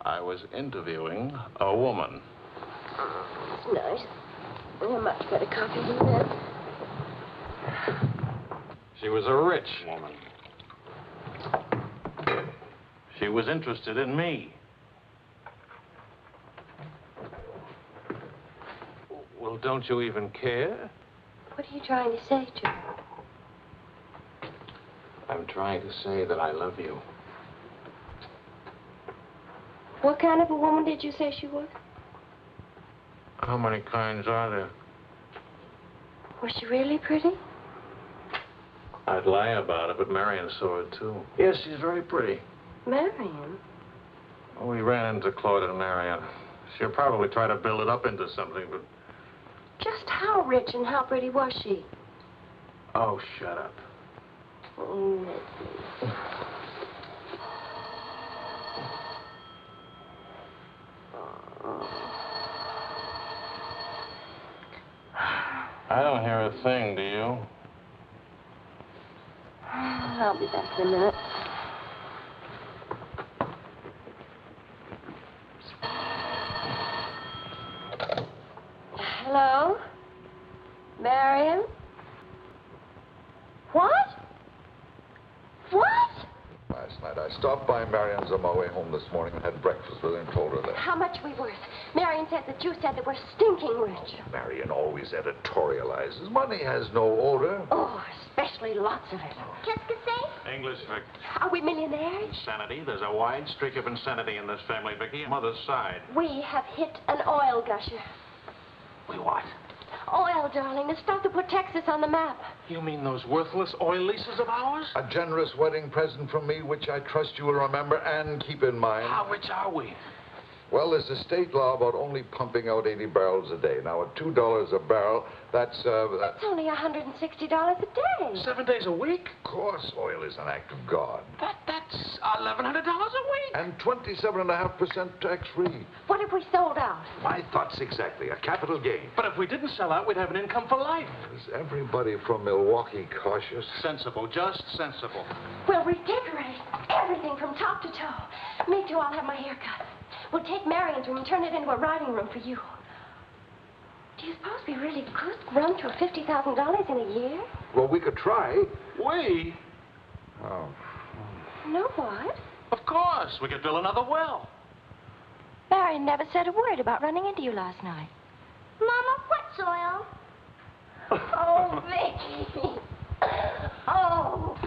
I was interviewing a woman. It's nice. A much better copy than that. She was a rich woman. She was interested in me. Well, don't you even care? What are you trying to say to her? I'm trying to say that I love you. What kind of a woman did you say she was? How many kinds are there? Was she really pretty? I'd lie about it, but Marion saw it, too. Yes, she's very pretty. Marion? Well, we ran into Claude and Marion. She'll probably try to build it up into something, but... Just how rich and how pretty was she? Oh, shut up. Oh, Leslie. I don't hear a thing, do you? I'll be back in a minute. Hello? Marion? What? What? Last night, I stopped by Marion's on my way home this morning and had breakfast with her and told her that. How much we worth? Marion said that you said that we're stinking rich. Marion always editorializes. Money has no odor. Oh, especially lots of it. Qu'est-ce que c'est? English, Vic. Are we millionaires? Insanity. There's a wide streak of insanity in this family, Vicky. Mother's side. We have hit an oil gusher. We what? Oil, darling. The stuff that put Texas on the map. You mean those worthless oil leases of ours? A generous wedding present from me, which I trust you will remember and keep in mind. How rich are we? Well, there's a state law about only pumping out 80 barrels a day. Now, at $2 a barrel, that's That's only $160 a day. 7 days a week? Of course, oil is an act of God. That's $1,100 a week. And 27.5% tax-free. What if we sold out? My thoughts exactly. A capital gain. But if we didn't sell out, we'd have an income for life. Is everybody from Milwaukee cautious? Sensible, just sensible. We'll redecorate everything from top to toe. Me too, I'll have my hair cut. We'll take Marion's room and turn it into a riding room for you. Do you suppose we really could run to $50,000 in a year? Well, we could try. We? Oh. No, what? Of course. We could drill another well. Marion never said a word about running into you last night. Mama, what's oil? Oh, Vicky. Oh.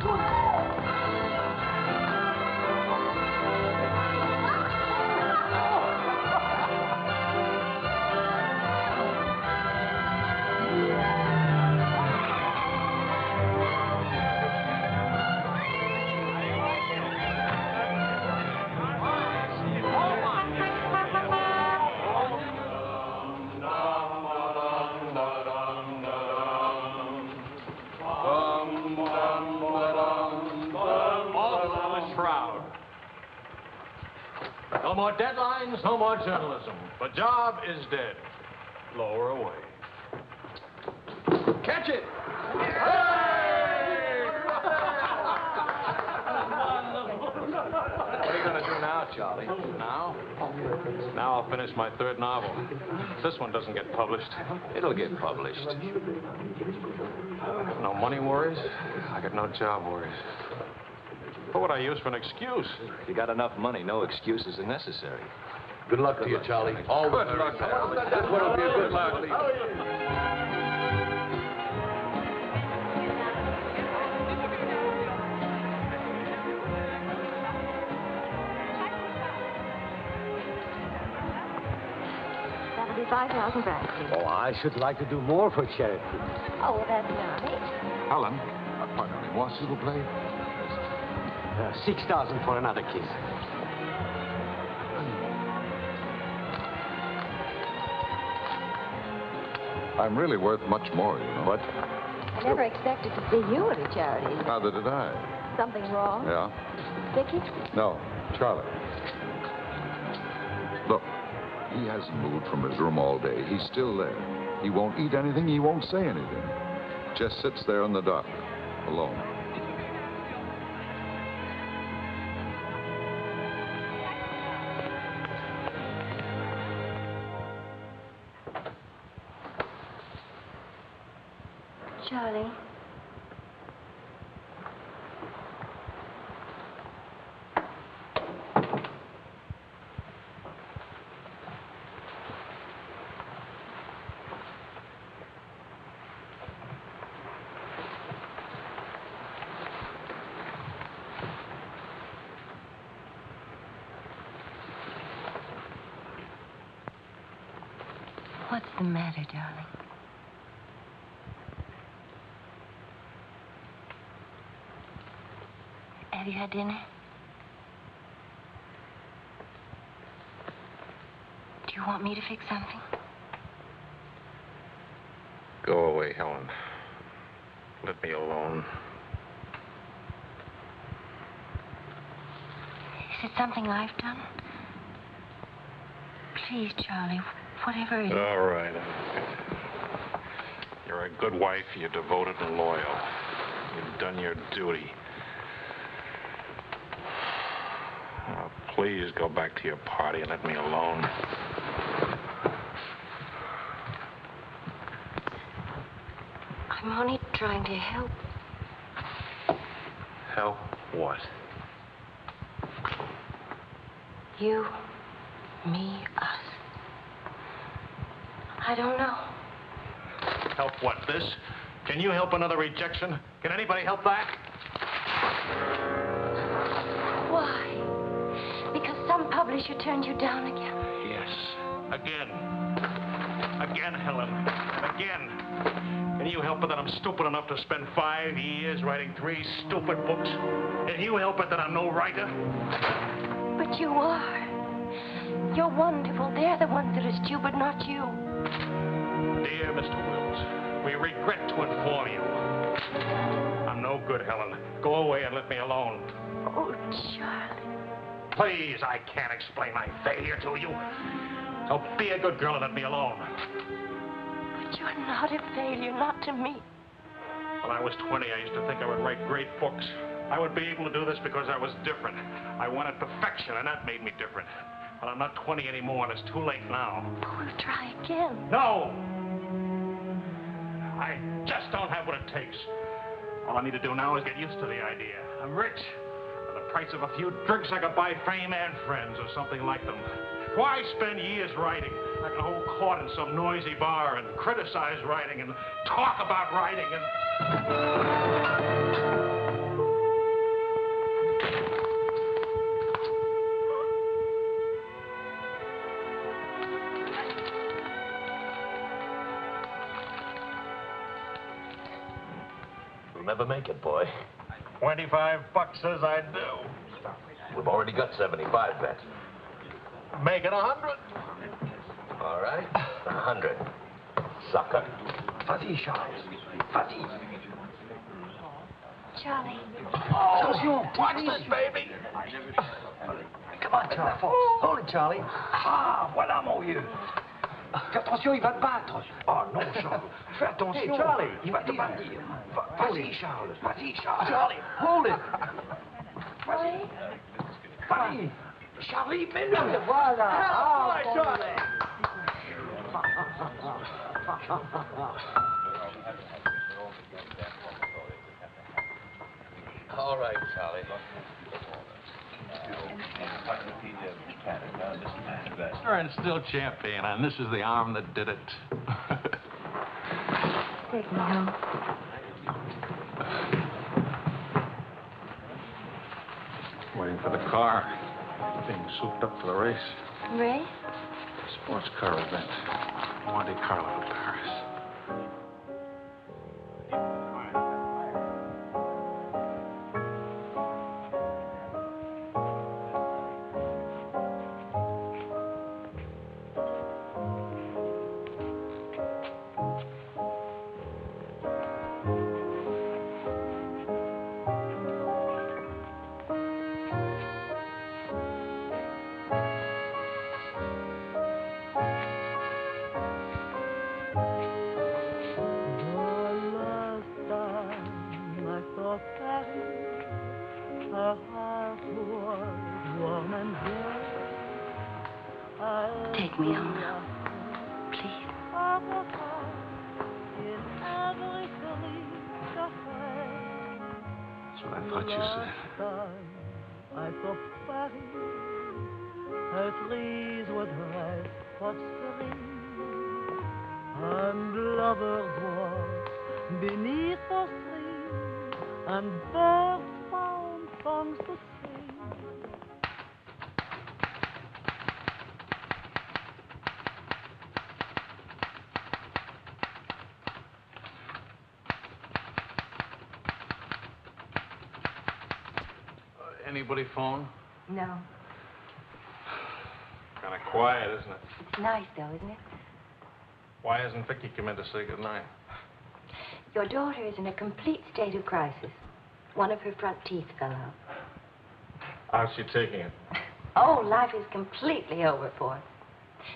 No more deadlines, no more journalism. The job is dead. Lower away. Catch it! What are you going to do now, Charlie? Now? Now I'll finish my third novel. If this one doesn't get published. It'll get published. I got no money worries. I got no job worries. What would I use for an excuse? If you got enough money, no excuses are necessary. Good luck to you, Charlie. All the Good luck. This one will be a good luck. $75,000 francs. Oh, I should like to do more for charity. Oh, that's nice. Helen, pardon me, moi, s'il vous plaît? 6,000 for another kiss. I'm really worth much more, you know. What? I never expected to see you at a charity. Neither did I. Something wrong? Yeah? Vicky? No, Charlie. Look, he hasn't moved from his room all day. He's still there. He won't eat anything. He won't say anything. Just sits there in the dock, alone. Charlie. What's the matter, darling? Have you had dinner? Do you want me to fix something? Go away, Helen. Let me alone. Is it something I've done? Please, Charlie, whatever it is. All right. You're a good wife. You're devoted and loyal. You've done your duty. Oh, please go back to your party and let me alone. I'm only trying to help. Help what? You, me, us. I don't know. Help what, this? Can you help another rejection? Can anybody help that? Why? Because some publisher turned you down again? Yes, again. Again, Helen. Again. Can you help it that I'm stupid enough to spend 5 years writing 3 stupid books? Can you help it that I'm no writer? But you are. You're wonderful. They're the ones that are stupid, not you. Dear Mr. Wills, we regret to inform you. I'm no good, Helen. Go away and let me alone. Oh, Charlie. Please, I can't explain my failure to you. So be a good girl and let me alone. But you're not a failure, not to me. When I was 20, I used to think I would write great books. I would be able to do this because I was different. I wanted perfection, and that made me different. But I'm not 20 anymore, and it's too late now. We'll try again. No! I just don't have what it takes. All I need to do now is get used to the idea. I'm rich. For the price of a few drinks, I could buy fame and friends or something like them. Why spend years writing? I can hold court in some noisy bar and criticize writing and talk about writing and... You'll never make it, boy. $25 says I do. We've already got 75 bets. Make it 100. All right, 100. Sucker. Vas-y, Charles. Vas-y. Charlie. Attention. Watch this, baby. Come on, Charlie. Hold it, Charlie. Ah, voilà, mon vieux. Fais attention, il va te battre. Oh non, Charles. Fais attention. Hey, Charlie, il va te battre. Vas-y, Charles. Vas-y, Charles. Charlie, hold it. Vas-y. Vas-y. Charlie, mets-le. Voilà. Ah, Charlie. All right, Charlie. And still champion, and this is the arm that did it. Take me home. Waiting for the car. Being souped up for the race. Ray? Sports car event. Monte Carlo to Paris. Take me home now, please. That's what I thought you said. And lovers walk beneath the sea, and birds found songs to sing. Anybody phone? No. Kind of quiet, isn't it? It's nice, though, isn't it? Why hasn't Vicky come in to say goodnight? Your daughter is in a complete state of crisis. One of her front teeth fell out. How's she taking it? Oh, life is completely over for her.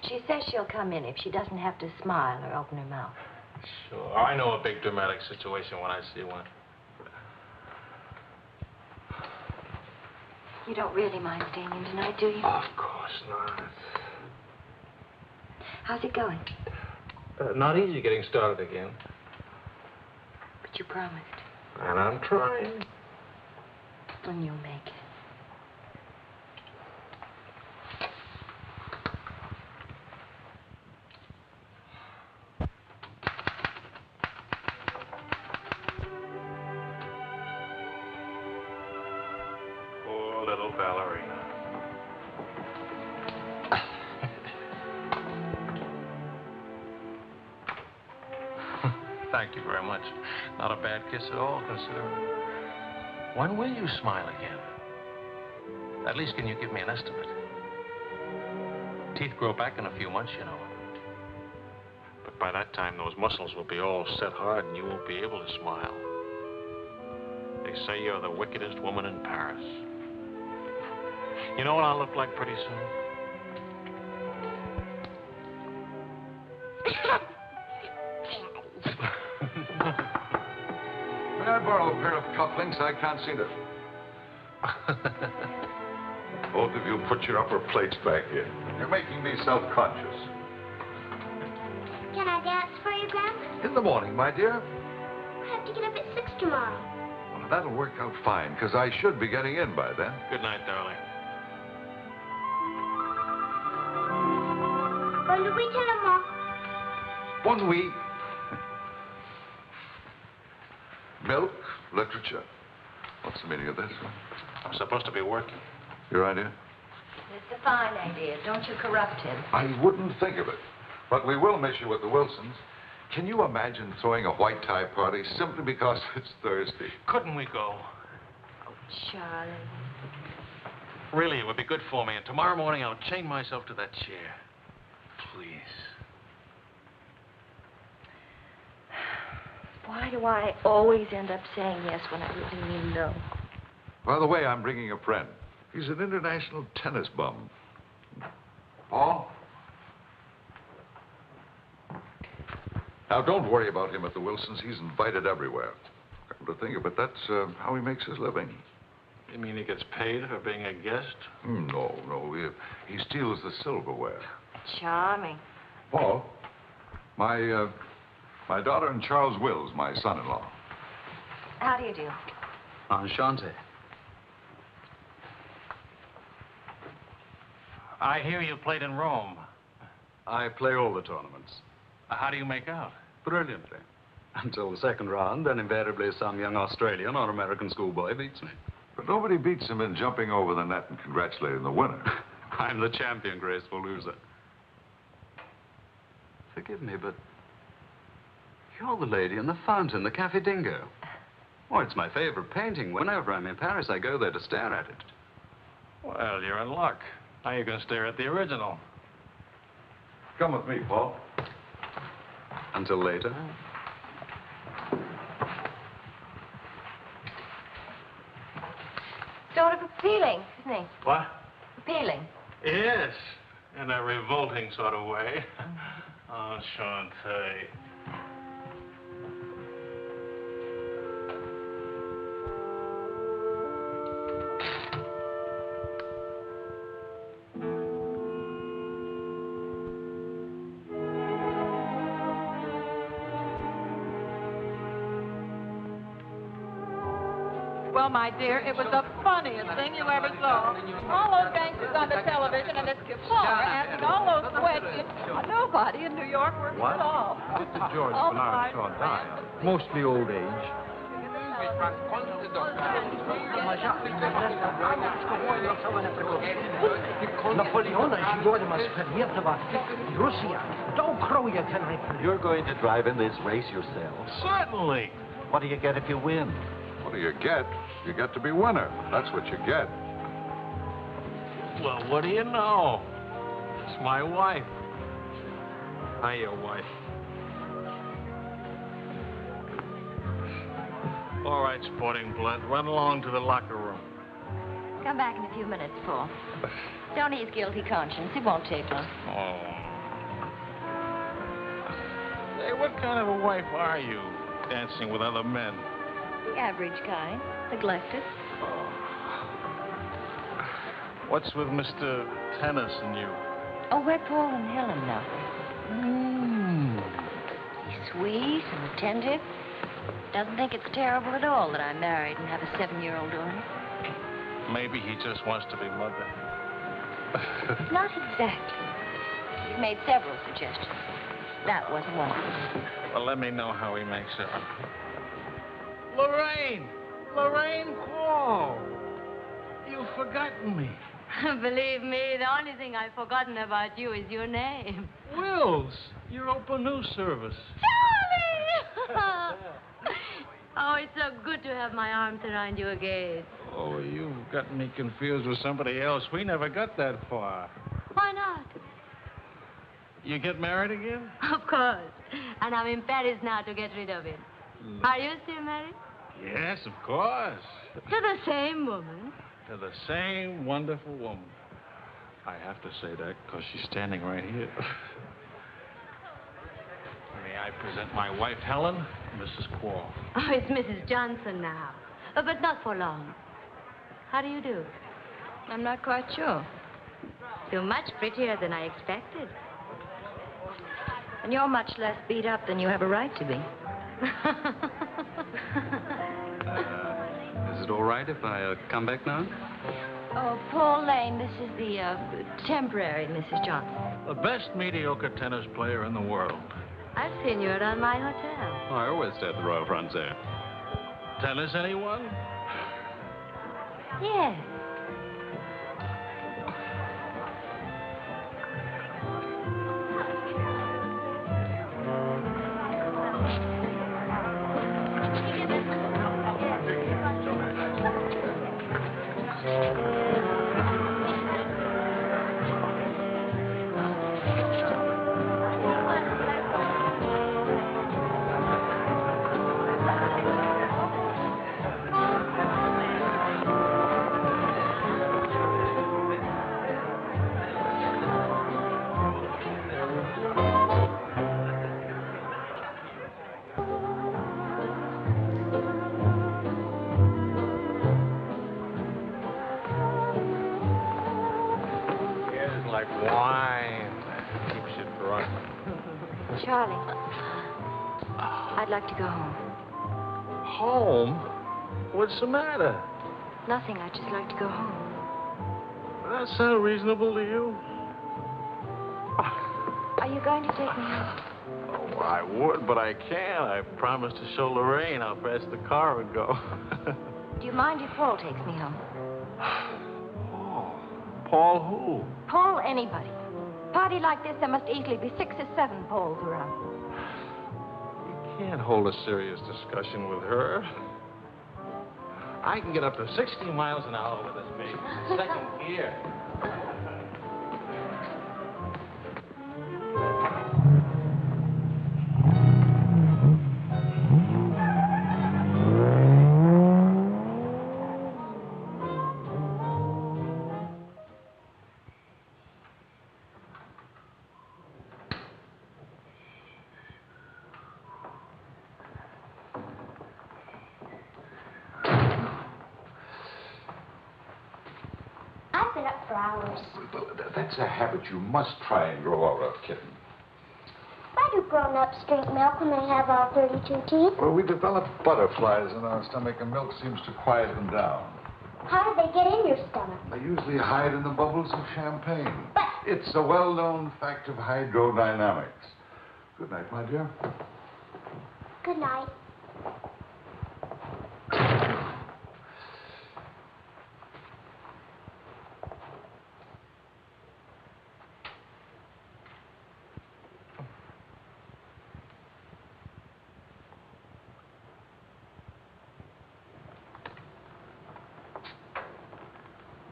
She says she'll come in if she doesn't have to smile or open her mouth. Sure. I know a big dramatic situation when I see one. You don't really mind staying in tonight, do you? Of course not. How's it going? Not easy getting started again. But you promised. And I'm trying. And you'll make it. Poor little ballerina. Thank you very much. Not a bad kiss at all, considering. When will you smile again? At least can you give me an estimate? Teeth grow back in a few months, you know. But by that time, those muscles will be all set hard and you won't be able to smile. They say you're the wickedest woman in Paris. You know what I'll look like pretty soon? May I borrow a pair of cufflinks? I can't seem to... Both of you put your upper plates back in. You're making me self-conscious. Can I dance for you, Grandpa? In the morning, my dear. I have to get up at 6 tomorrow. Well, that'll work out fine, because I should be getting in by then. Good night, darling. Bonne nuit, maman. One week. Milk, literature. What's the meaning of this? I'm supposed to be working. Your idea? It's a fine idea. Don't you corrupt him. I wouldn't think of it. But we will miss you at the Wilsons. Can you imagine throwing a white tie party simply because it's Thursday? Couldn't we go? Oh, Charlie. Really, it would be good for me. And tomorrow morning, I'll chain myself to that chair. Please. Why do I always end up saying yes when I really mean no? By the way, I'm bringing a friend. He's an international tennis bum. Paul? Now, don't worry about him at the Wilsons. He's invited everywhere. Come to think of it, that's how he makes his living. You mean he gets paid for being a guest? No. He steals the silverware. Charming. Paul, my daughter and Charles Wills, my son-in-law. How do you do? Enchanté. I hear you played in Rome. I play all the tournaments. How do you make out? Brilliantly. Until the second round, then invariably some young Australian or American schoolboy beats me. But nobody beats him in jumping over the net and congratulating the winner. I'm the champion, graceful loser. Forgive me, but you're the lady in the fountain, the Café Dingo. Oh, it's my favorite painting. Whenever I'm in Paris, I go there to stare at it. Well, you're in luck. Now you can stare at the original. Come with me, Paul. Until later. Sort of appealing, isn't he? What? Appealing. Yes, in a revolting sort of way. Enchanté. Well, my dear, it was the funniest thing you ever saw. All those gangsters on the television and this Kefar asking all those questions. Nobody in New York works at all. Mr. George Oh, Bernard Shaw died. Mostly old age. You're going to drive in this race yourself? Certainly. What do you get if you win? What do you get? You get to be winner. That's what you get. Well, what do you know? It's my wife. Hi, your wife. All right, sporting blood, run along to the locker room. Come back in a few minutes, Paul. Don't ease guilty conscience. It won't take long. Oh. Hey, what kind of a wife are you, dancing with other men? The average kind. Neglected. What's with Mr. Tennis and you? Oh, we're Paul and Helen now. He's sweet and attentive. Doesn't think it's terrible at all that I'm married and have a 7-year-old daughter. Maybe he just wants to be mother. Not exactly. He's made several suggestions. That wasn't one of them. Well, let me know how he makes out. Lorraine! Lorraine Quall! You've forgotten me. Believe me, the only thing I've forgotten about you is your name. Wills, your open news service. Charlie! Oh, it's so good to have my arms around you again. Oh, you've got me confused with somebody else. We never got that far. Why not? You get married again? Of course. And I'm in Paris now to get rid of him. Are you still married? Yes, of course. To the same woman. To the same wonderful woman. I have to say that because she's standing right here. May I present my wife, Helen, Mrs. Quall. Oh, it's Mrs. Johnson now. But not for long. How do you do? I'm not quite sure. You're much prettier than I expected. And you're much less beat up than you have a right to be. Is it all right if I come back now? Oh, Paul Lane, this is the temporary Mrs. Johnson. The best mediocre tennis player in the world. I've seen you around my hotel. Oh, I always stay at the Royal Frontier. Tennis, anyone? Yes. Like wine. Keeps you drunk. Charlie, I'd like to go home. Home? What's the matter? Nothing. I'd just like to go home. Does that sound reasonable to you? Are you going to take me home? Oh, I would, but I can't. I promised to show Lorraine how fast the car would go. Do you mind if Paul takes me home? Paul who? Paul, anybody. Party like this, there must easily be 6 or 7 Pauls around. You can't hold a serious discussion with her. I can get up to 60 miles an hour with this baby. Second gear. I've been up for hours. That's a habit you must try and grow out of, kitten. Why do grown-ups drink milk when they have all 32 teeth? Well, we develop butterflies in our stomach, and milk seems to quiet them down. How do they get in your stomach? They usually hide in the bubbles of champagne. It's a well-known fact of hydrodynamics. Good night, my dear. Good night.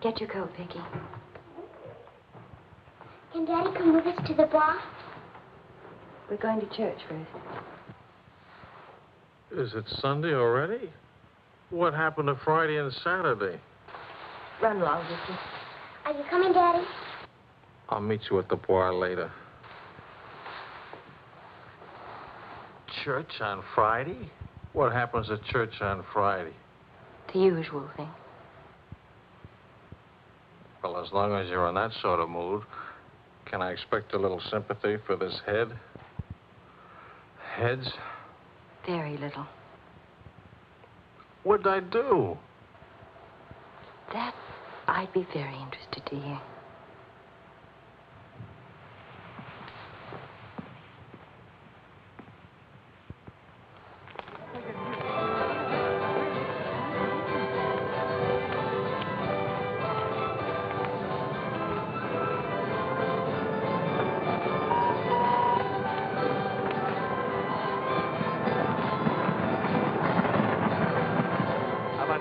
Get your coat, Vicky. Can Daddy come with us to the bar? We're going to church first. Is it Sunday already? What happened to Friday and Saturday? Run along, Vicky. Are you coming, Daddy? I'll meet you at the bar later. Church on Friday? What happens at church on Friday? The usual thing. Well, as long as you're in that sort of mood, can I expect a little sympathy for this head? Heads? Very little. What'd I do? That I'd be very interested to hear.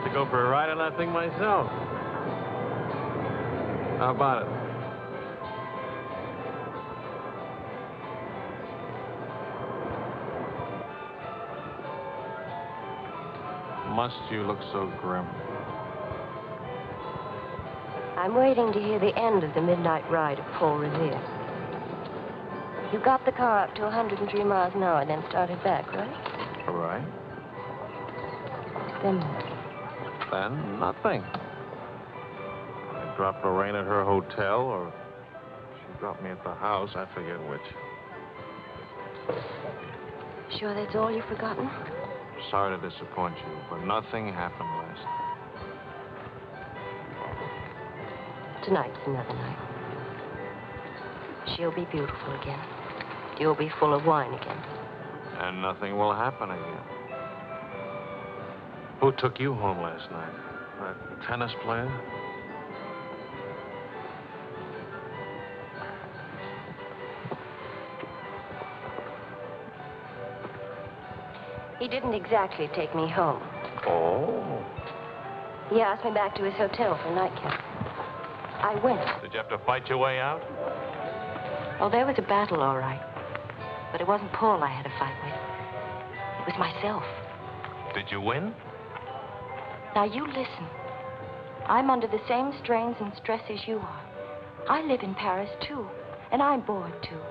to go for a ride on that thing myself. How about it? Must you look so grim? I'm waiting to hear the end of the midnight ride of Paul Revere. You got the car up to 103 miles an hour, then started back, right? All right. Then what? Then nothing. I dropped Lorraine at her hotel, or she dropped me at the house. I forget which. Sure that's all you've forgotten? Sorry to disappoint you, but nothing happened last night. Tonight's another night. She'll be beautiful again. You'll be full of wine again. And nothing will happen again. Who took you home last night? That tennis player? He didn't exactly take me home. Oh. He asked me back to his hotel for a nightcap. I went. Did you have to fight your way out? Oh, there was a battle, all right. But it wasn't Paul I had to fight with. It was myself. Did you win? Now, you listen. I'm under the same strains and stress as you are. I live in Paris, too. And I'm bored, too.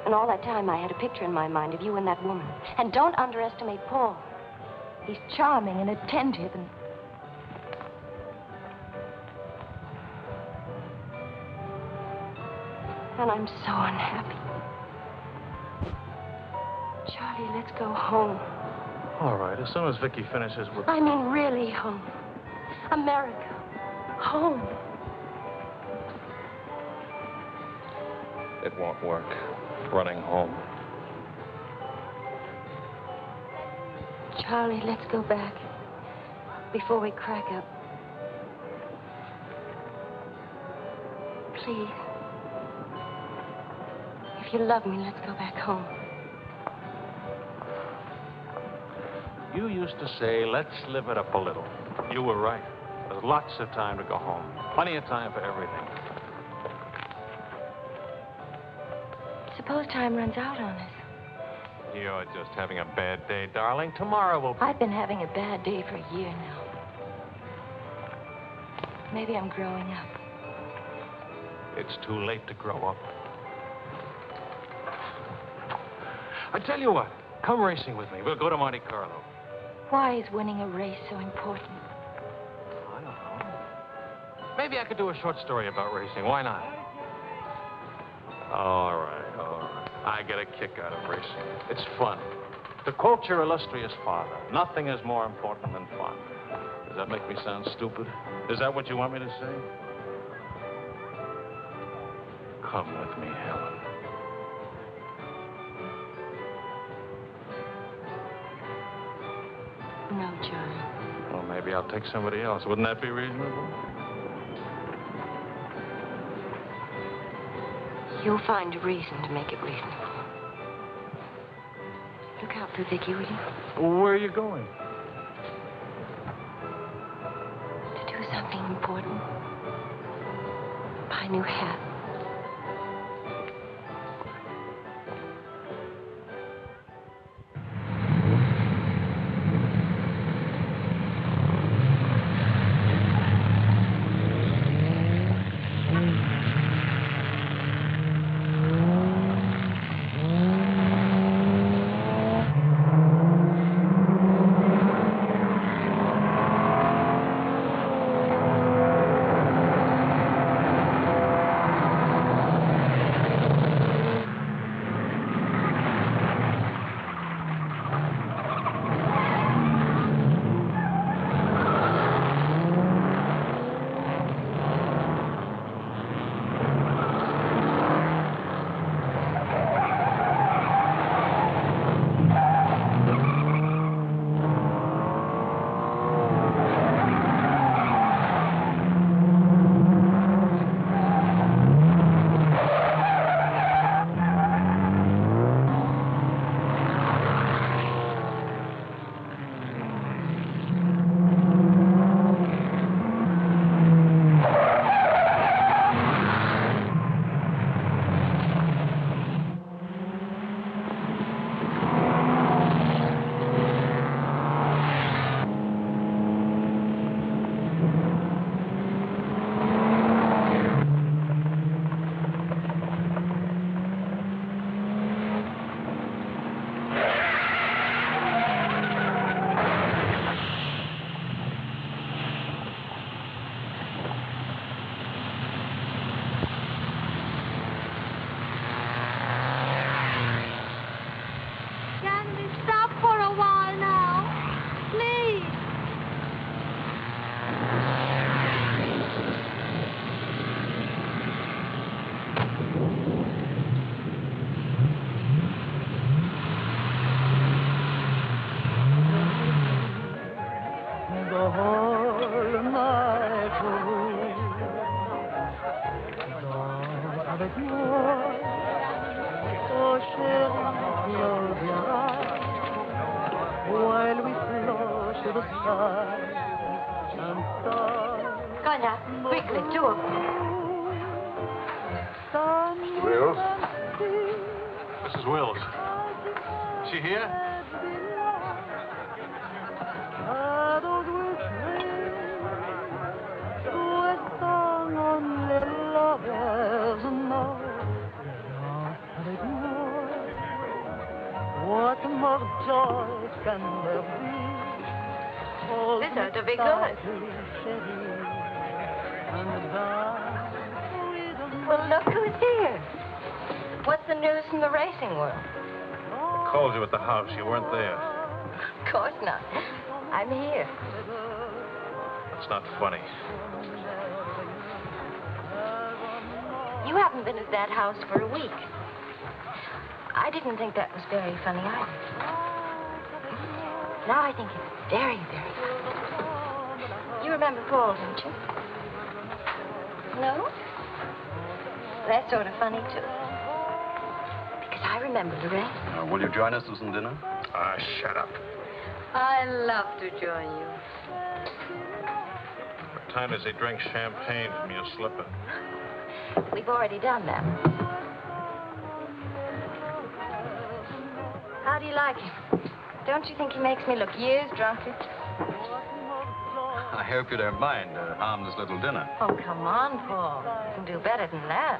And all that time, I had a picture in my mind of you and that woman. And don't underestimate Paul. He's charming and attentive and... And I'm so unhappy. Charlie, let's go home. All right, as soon as Vicky finishes with... I mean, really home. America. Home. It won't work. Running home. Charlie, let's go back. Before we crack up. Please. If you love me, let's go back home. You used to say, let's live it up a little. You were right. There's lots of time to go home. Plenty of time for everything. Suppose time runs out on us. You're just having a bad day, darling. Tomorrow will... I've been having a bad day for a year now. Maybe I'm growing up. It's too late to grow up. I tell you what, come racing with me. We'll go to Monte Carlo. Why is winning a race so important? I don't know. Maybe I could do a short story about racing. Why not? All right, all right. I get a kick out of racing. It's fun. To quote your illustrious father, nothing is more important than fun. Does that make me sound stupid? Is that what you want me to say? Come with me, Helen. No, Charlie. Well, maybe I'll take somebody else. Wouldn't that be reasonable? You'll find a reason to make it reasonable. Look out for Vicky, will you? Well, where are you going? To do something important. Buy a new hat. the whole night through. Danse avec moi, oh chérie, close your eyes, while we float to the sky and start. Go now, quickly, two of them. Wills? Mrs. Wills. Is she here? Shadows will swing to a song only lovers know. Danse avec moi. What more joy can there be? This ought to be good. Well, look who's here. What's the news from the racing world? Called you at the house. You weren't there. Of course not. I'm here. That's not funny. You haven't been at that house for a week. I didn't think that was very funny either. Now I think it's very, very funny. You remember Paul, don't you? No? That's sort of funny, too. Because I remember Lorraine. Will you join us to some dinner? Shut up. I love to join you. What time does he drink champagne from your slipper? We've already done that. How do you like him? Don't you think he makes me look years drunker? I hope you don't mind a harmless little dinner. Oh, come on, Paul. You can do better than that.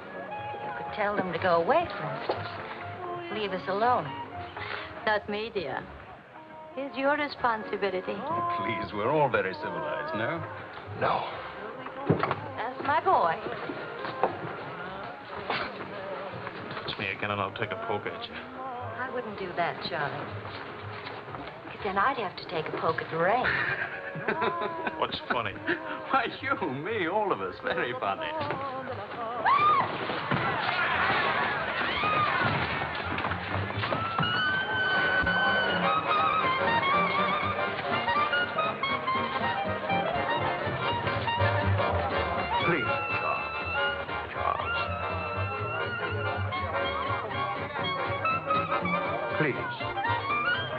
You could tell them to go away, for instance. Leave us alone. Not me, dear. It's your responsibility. Please, we're all very civilized, no? No. That's my boy. Touch me again and I'll take a poke at you. I wouldn't do that, Charlie. Because then I'd have to take a poke at Lorraine. What's funny? Why, you, me, all of us. Very funny. Please, Charles. Please.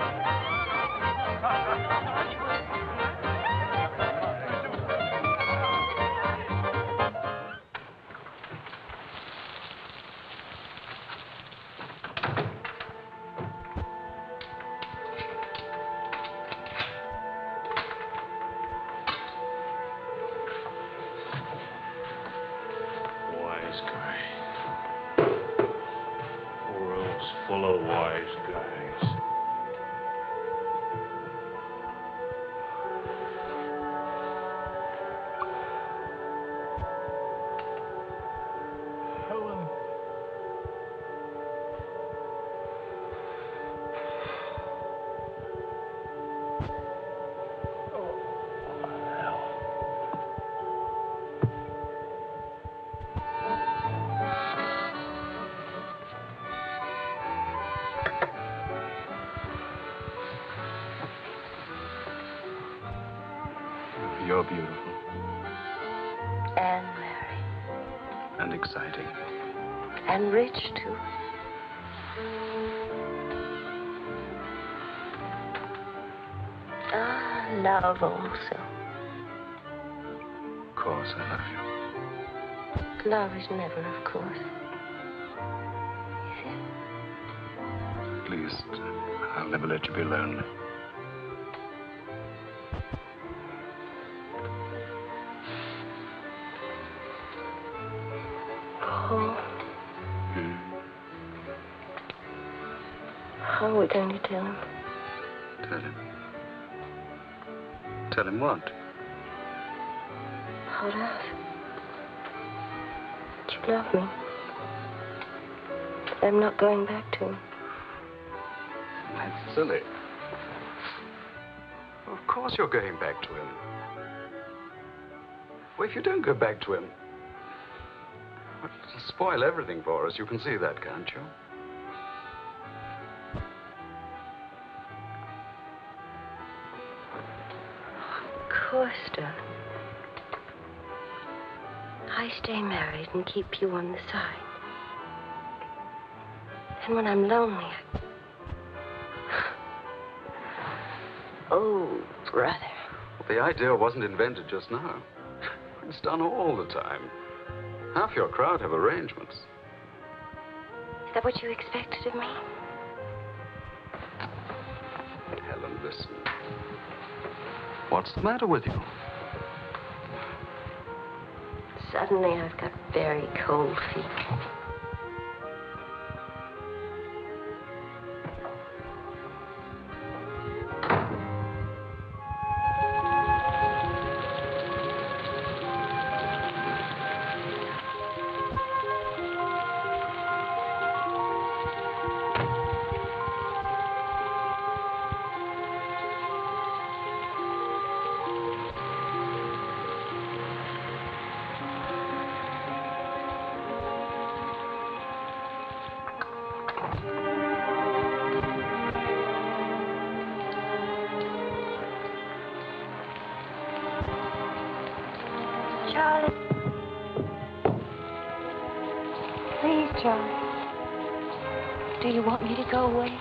Wise guy. World's full of wise guys. Helen. You're beautiful And Mary. and exciting. And rich, too. Ah, love also. Of course, I love you. Love is never, of course. Please, I'll never let you be lonely. Paul, Hmm? how are we going to tell him? Tell him. Tell him what? How love? That you love me. I'm not going back to him. That's silly. Of course you're going back to him. Well, if you don't go back to him, it'll spoil everything for us. You can see that, can't you? Of course, darling. I stay married and keep you on the side. And when I'm lonely, Oh, brother. Well, the idea wasn't invented just now. It's done all the time. Half your crowd have arrangements. Is that what you expected of me? Helen, listen. What's the matter with you? Suddenly, I've got very cold feet. Charlie. Please, Charlie. Do you want me to go away?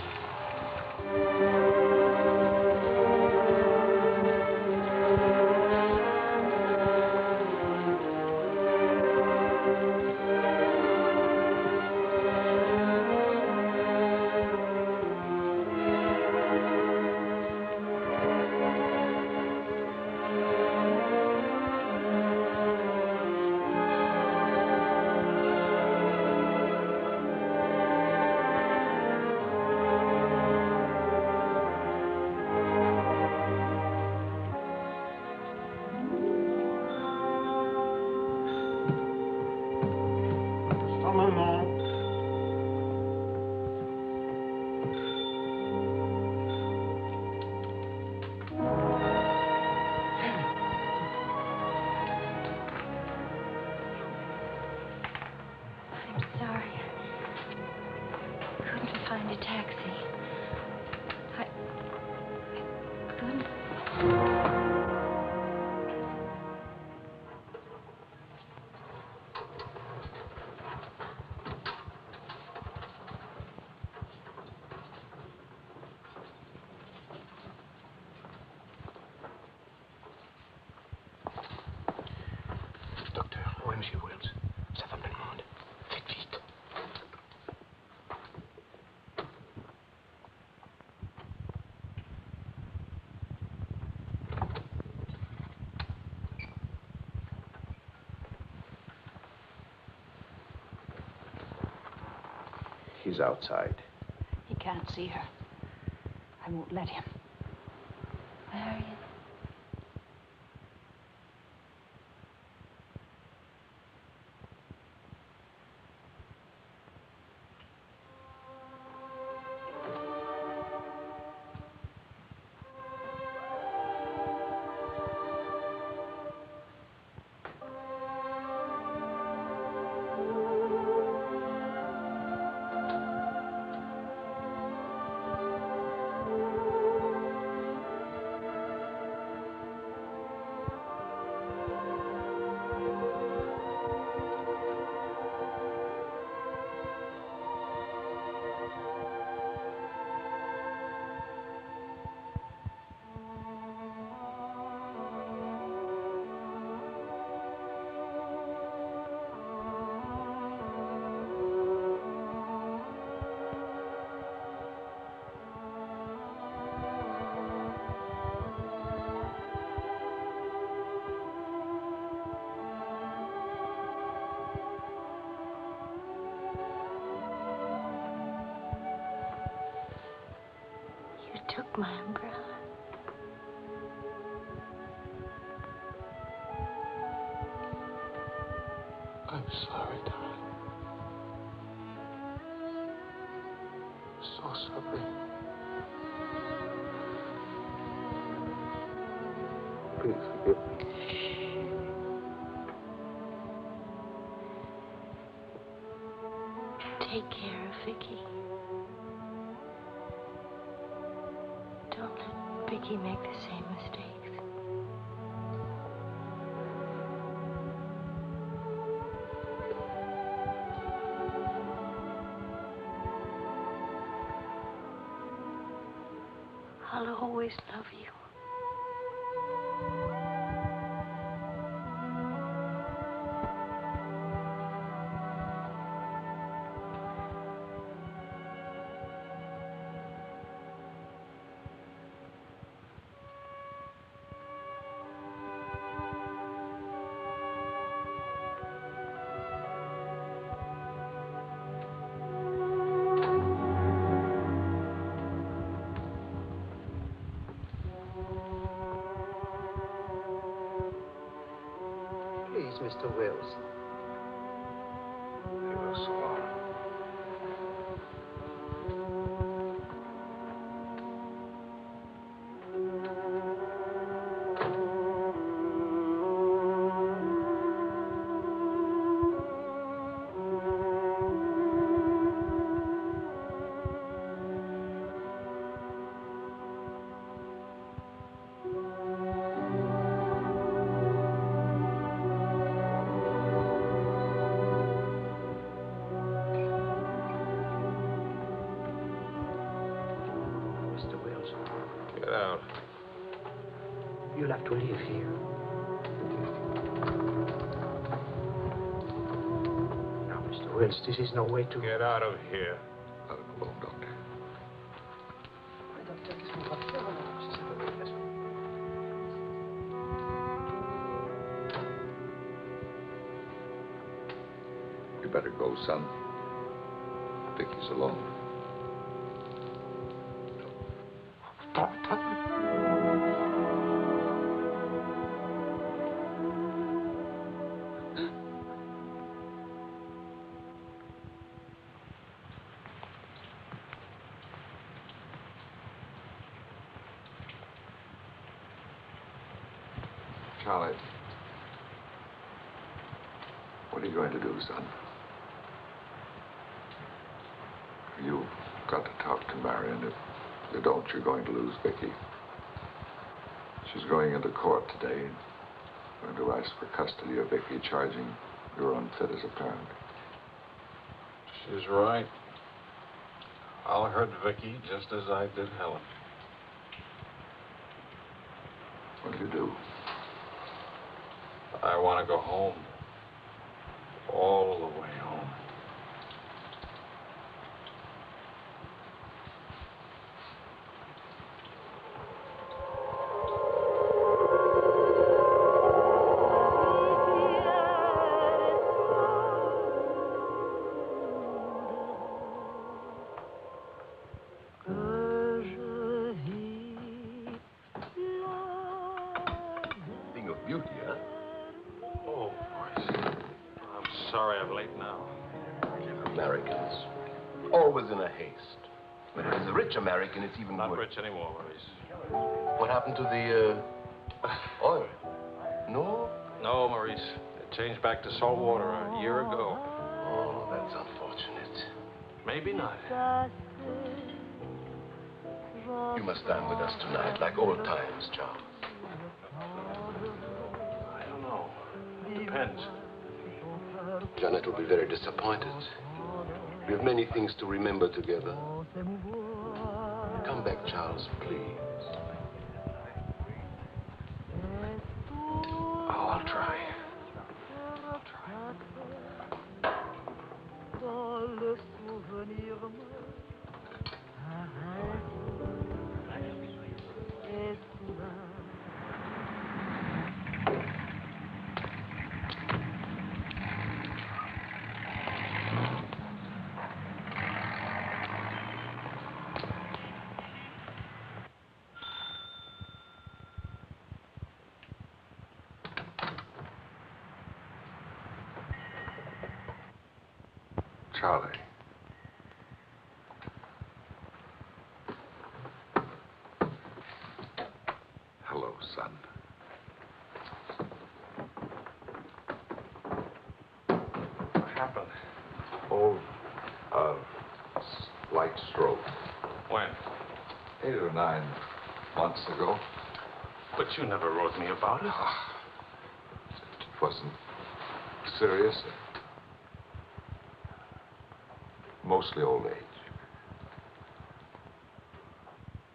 Find a taxi. I couldn't. Docteur, où est M. Wells? Sa femme me demande. Faites vite. He's outside. He can't see her. I won't let him. Marion. You took my umbrella. I'm sorry, darling. So sorry. Please forgive me. Take care of Vicky. Don't let Vicky make the same mistakes. I'll always love you. Please, Mr. Wills. You are so long. Mr. Wills, Get out. you'll have to live here. Now, Mr. Wills, this is no way to... Get out of here. Let him alone, Doctor. You better go, son. Vicky's alone. Charlie, what are you going to do, son? You've got to talk to Marion. If you don't, you're going to lose Vicky. She's going into court today, going to ask for custody of Vicky, charging you're unfit as a parent. She's right. I'll hurt Vicky just as I did Helen. What do you do? I want to go home. All the way home. Thing of beauty, huh? Oh, boys. I'm sorry I'm late now. Americans. Always in a haste. When it is a rich American, it's even Not worse. rich anymore, Maurice. What happened to the, oil? No? No, Maurice. It changed back to salt water a year ago. Oh, that's unfortunate. Maybe not. You must dine with us tonight, like old times, Charles. I don't know. Depends. Janet will be very disappointed. We have many things to remember together. Come back, Charles, please. Oh, I'll try. Charlie. Hello, son. What happened? Oh, slight stroke. When? 8 or 9 months ago. But you never wrote me about it. It wasn't serious. Mostly old age.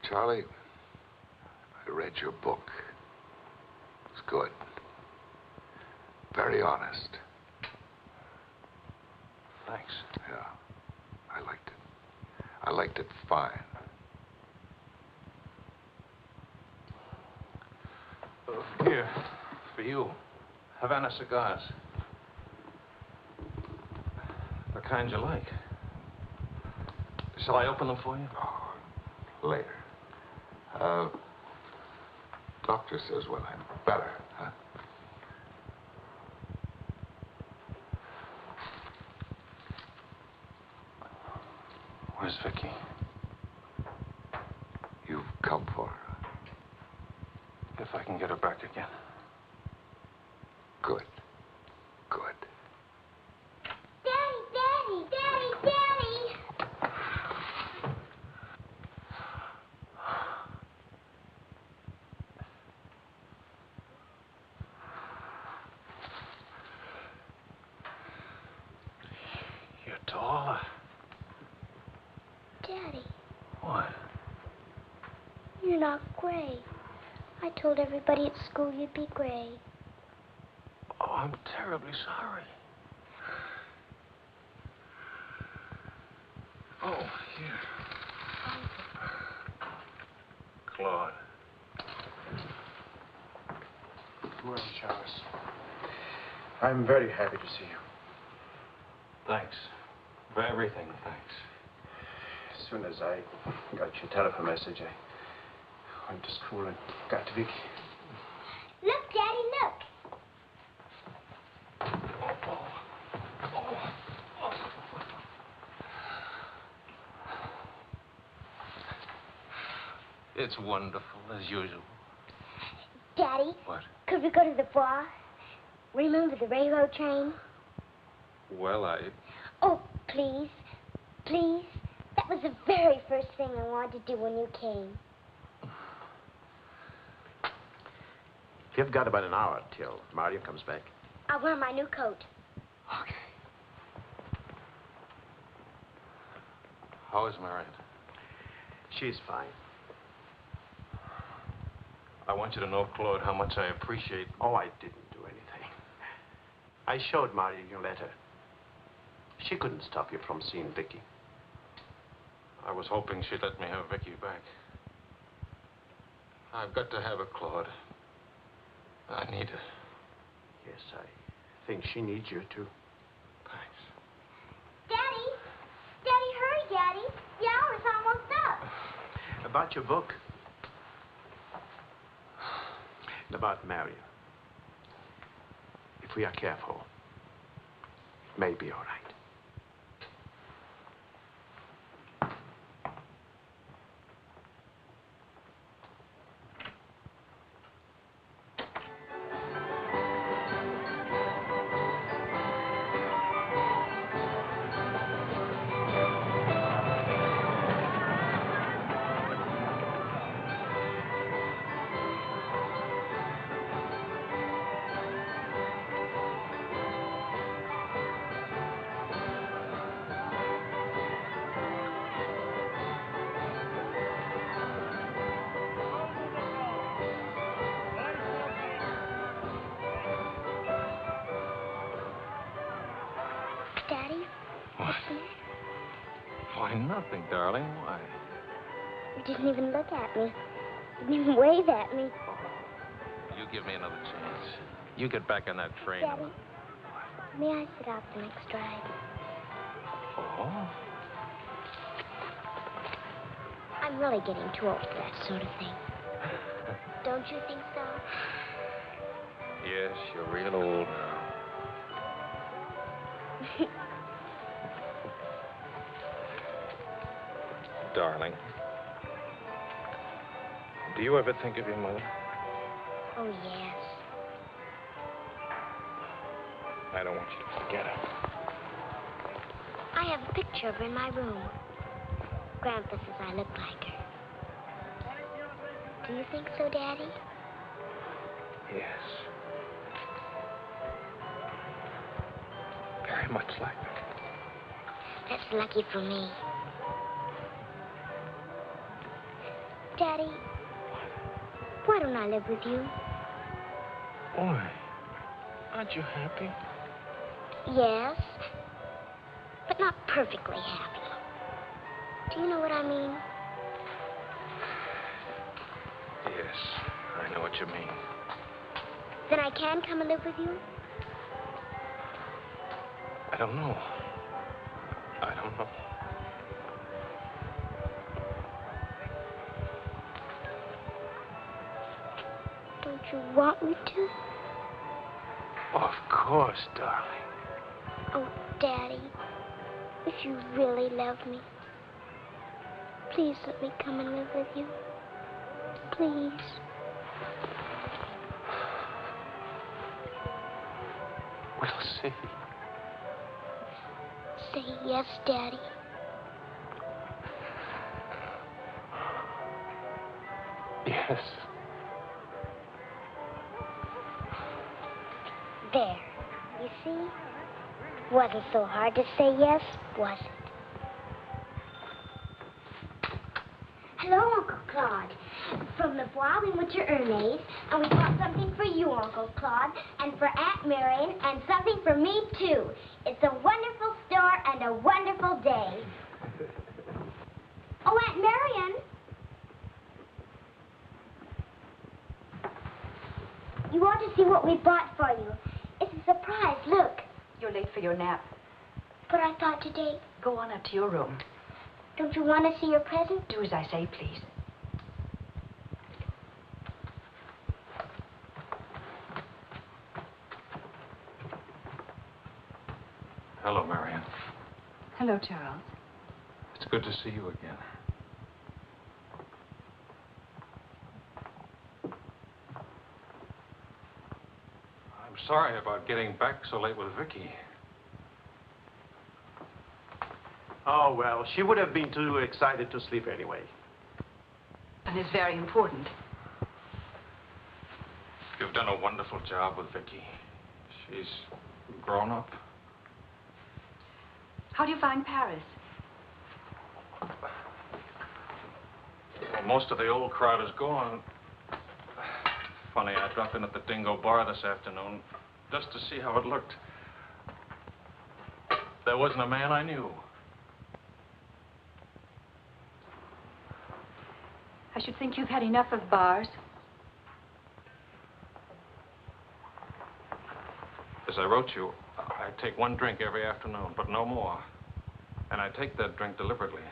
Charlie, I read your book. It's good. Very honest. Thanks. Yeah. I liked it. I liked it fine. Here, for you. Havana cigars. The kind you like. Shall I open them for you? Oh, later. Doctor says when I'm better, huh? Where's Vicky? You've come for her. If I can get her back again. Good. Good. Daddy, Daddy, Daddy, Daddy! You're taller. Daddy, What? you're not gray. I told everybody at school you'd be gray. Oh, I'm terribly sorry. Oh, here. Claude. Good morning, Charles. I'm very happy to see you. Thanks. For everything, thanks. As soon as I got your telephone message, I went to school and got to Vicky. Look, Daddy, look. It's wonderful, as usual. Daddy, What? could we go to the bar? Remember the railroad train? Well, Oh, please, please. That was the very first thing I wanted to do when you came. You've got about an hour till Mario comes back. I'll wear my new coat. Okay. How is Marion? She's fine. I want you to know, Claude, how much I appreciate... Oh, I didn't do anything. I showed Mario your letter. She couldn't stop you from seeing Vicky. I was hoping she'd let me have Vicky back. I've got to have her, Claude. I need her. Yes, I think she needs you, too. Thanks. Daddy! Daddy, hurry, Daddy. The hour's almost up. About your book. And about Mario. If we are careful, it may be all right. Daddy, what's the matter? Why, nothing, darling. Why? You didn't even look at me. Didn't even wave at me. You give me another chance. You get back on that train. Daddy, may I sit out the next ride? Oh? I'm really getting too old for that sort of thing. Don't you think so? Yes, you're real old now. Darling, do you ever think of your mother? Oh, yes. I don't want you to forget her. I have a picture of her in my room. Grandpa says I look like her. Do you think so, Daddy? Yes. Very much like her. That's lucky for me. Why don't I live with you? Boy, aren't you happy? Yes, but not perfectly happy. Do you know what I mean? Yes, I know what you mean. Then I can come and live with you? I don't know. I don't know. Don't you want me to? Of course, darling. Oh, Daddy, if you really love me, please let me come and live with you. Please. We'll see. Say yes, Daddy. Yes. There. You see? Wasn't so hard to say yes, was it? Hello, Uncle Claude. From the Bois, we went to Ernest, and we bought something for you, Uncle Claude, and for Aunt Marion, and something for me, too. It's a wonderful store and a wonderful day. Oh, Aunt Marion. You ought to see what we bought for you. It's a surprise, look. You're late for your nap. But I thought today... Go on up to your room. Don't you want to see your present? Do as I say, please. Hello, Marion. Hello, Charles. It's good to see you again. I'm sorry about getting back so late with Vicky. Oh, well, she would have been too excited to sleep anyway. And it's very important. You've done a wonderful job with Vicky. She's grown up. How do you find Paris? Well, most of the old crowd is gone. Funny, I dropped in at the Dingo Bar this afternoon just to see how it looked. There wasn't a man I knew. I should think you've had enough of bars. As I wrote you, I take one drink every afternoon, but no more. And I take that drink deliberately,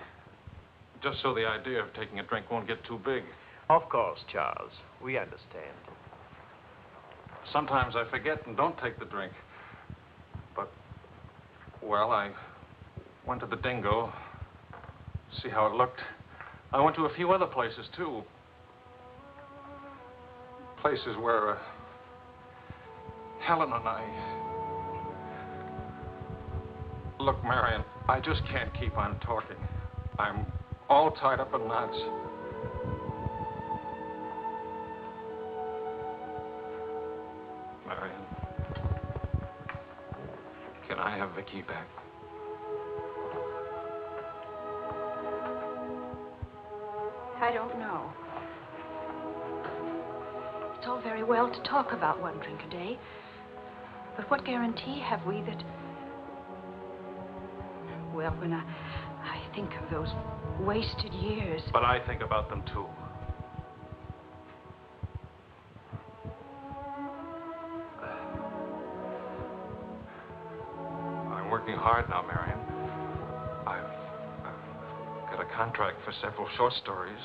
just so the idea of taking a drink won't get too big. Of course, Charles. We understand. Sometimes I forget and don't take the drink. But, well, I went to the Dingo, see how it looked. I went to a few other places, too. Places where Helen and I... Look, Marion, I just can't keep on talking. I'm all tied up in knots. Marion, can I have Vicky back? I don't know. It's all very well to talk about one drink a day, but what guarantee have we that... Well, when I think of those wasted years... But I think about them, too. I'm working hard now, Marion. I've got a contract for several short stories,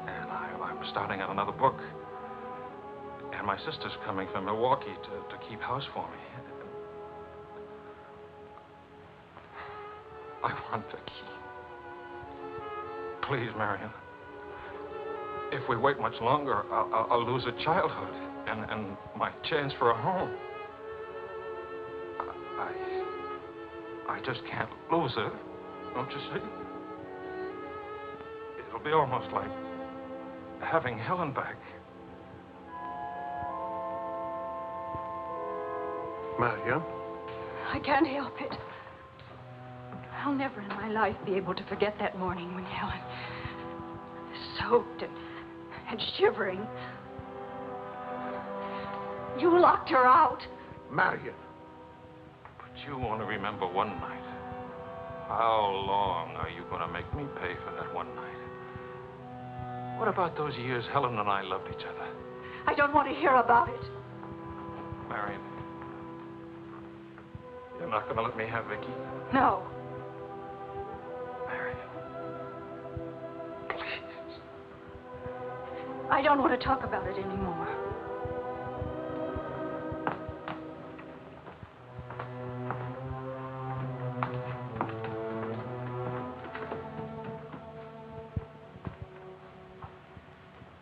and I'm starting on another book. And my sister's coming from Milwaukee to keep house for me. I want Vicky. Please, Marion. If we wait much longer, I'll lose a childhood and my chance for a home. I just can't lose her, don't you see? It'll be almost like having Helen back. Marion? I can't help it. I'll never in my life be able to forget that morning when Helen, soaked and shivering, You locked her out. Marion. But you only remember one night. How long are you going to make me pay for that one night? What about those years Helen and I loved each other? I don't want to hear about it. Marion, you're not going to let me have Vicky? No. Marion. I don't want to talk about it anymore.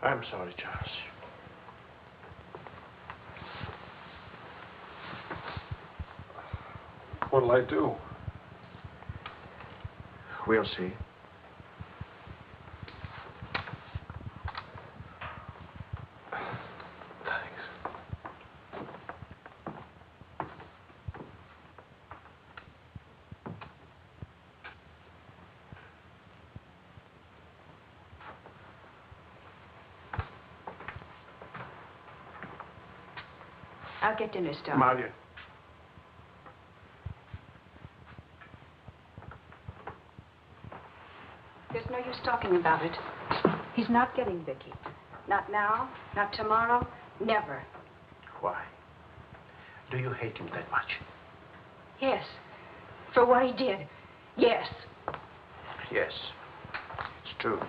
I'm sorry, Charles. What'll I do? We'll see. I'll get dinner started. Marion. There's no use talking about it. He's not getting Vicky. Not now, not tomorrow, never. Why? Do you hate him that much? Yes. For what he did. Yes. Yes. It's true.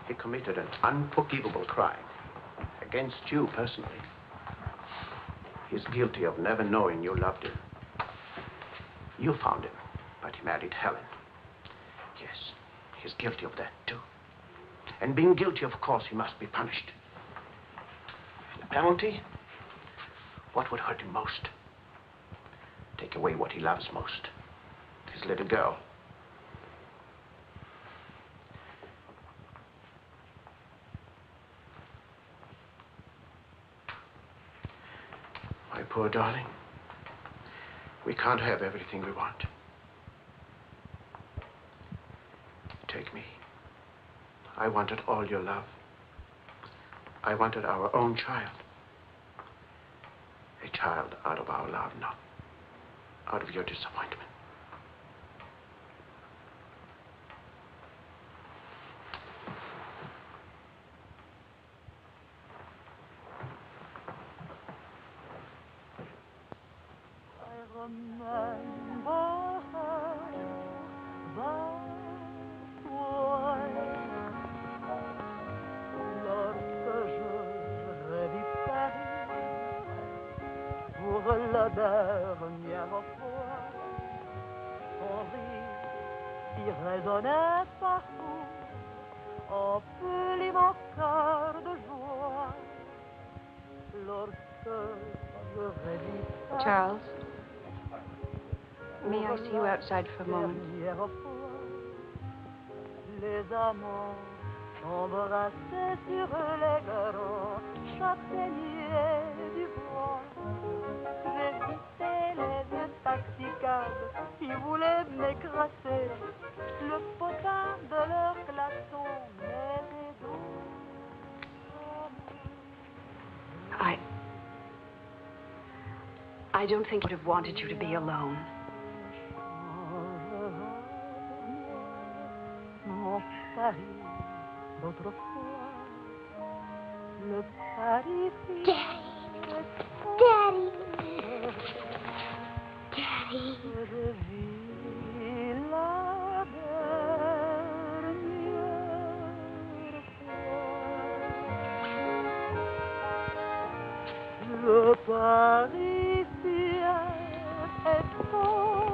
He committed an unforgivable crime against you personally. He's guilty of never knowing you loved him. You found him, but he married Helen. Yes, he's guilty of that, too. And being guilty, of course, he must be punished. And the penalty? What would hurt him most? Take away what he loves most. His little girl. My poor darling, we can't have everything we want. Take me. I wanted all your love. I wanted our own child. A child out of our love, not out of your disappointment. La dernière fois, son rire qui résonnait partout emplit mon cœur de joie. Lorsque je revis Charles, may I see you outside for a moment? Les amants s'embrassaient sur les grands châtaigniers du bois. J'évitais les vieux taxicabs qui voulaient m'écraser. Le potin de leur klaxon m'était doux. I don't think I would have wanted you to be alone. Mon Paris d'autrefois, le Paris. Daddy. Daddy. Je vis la dernière fois. Le Parisien est fort.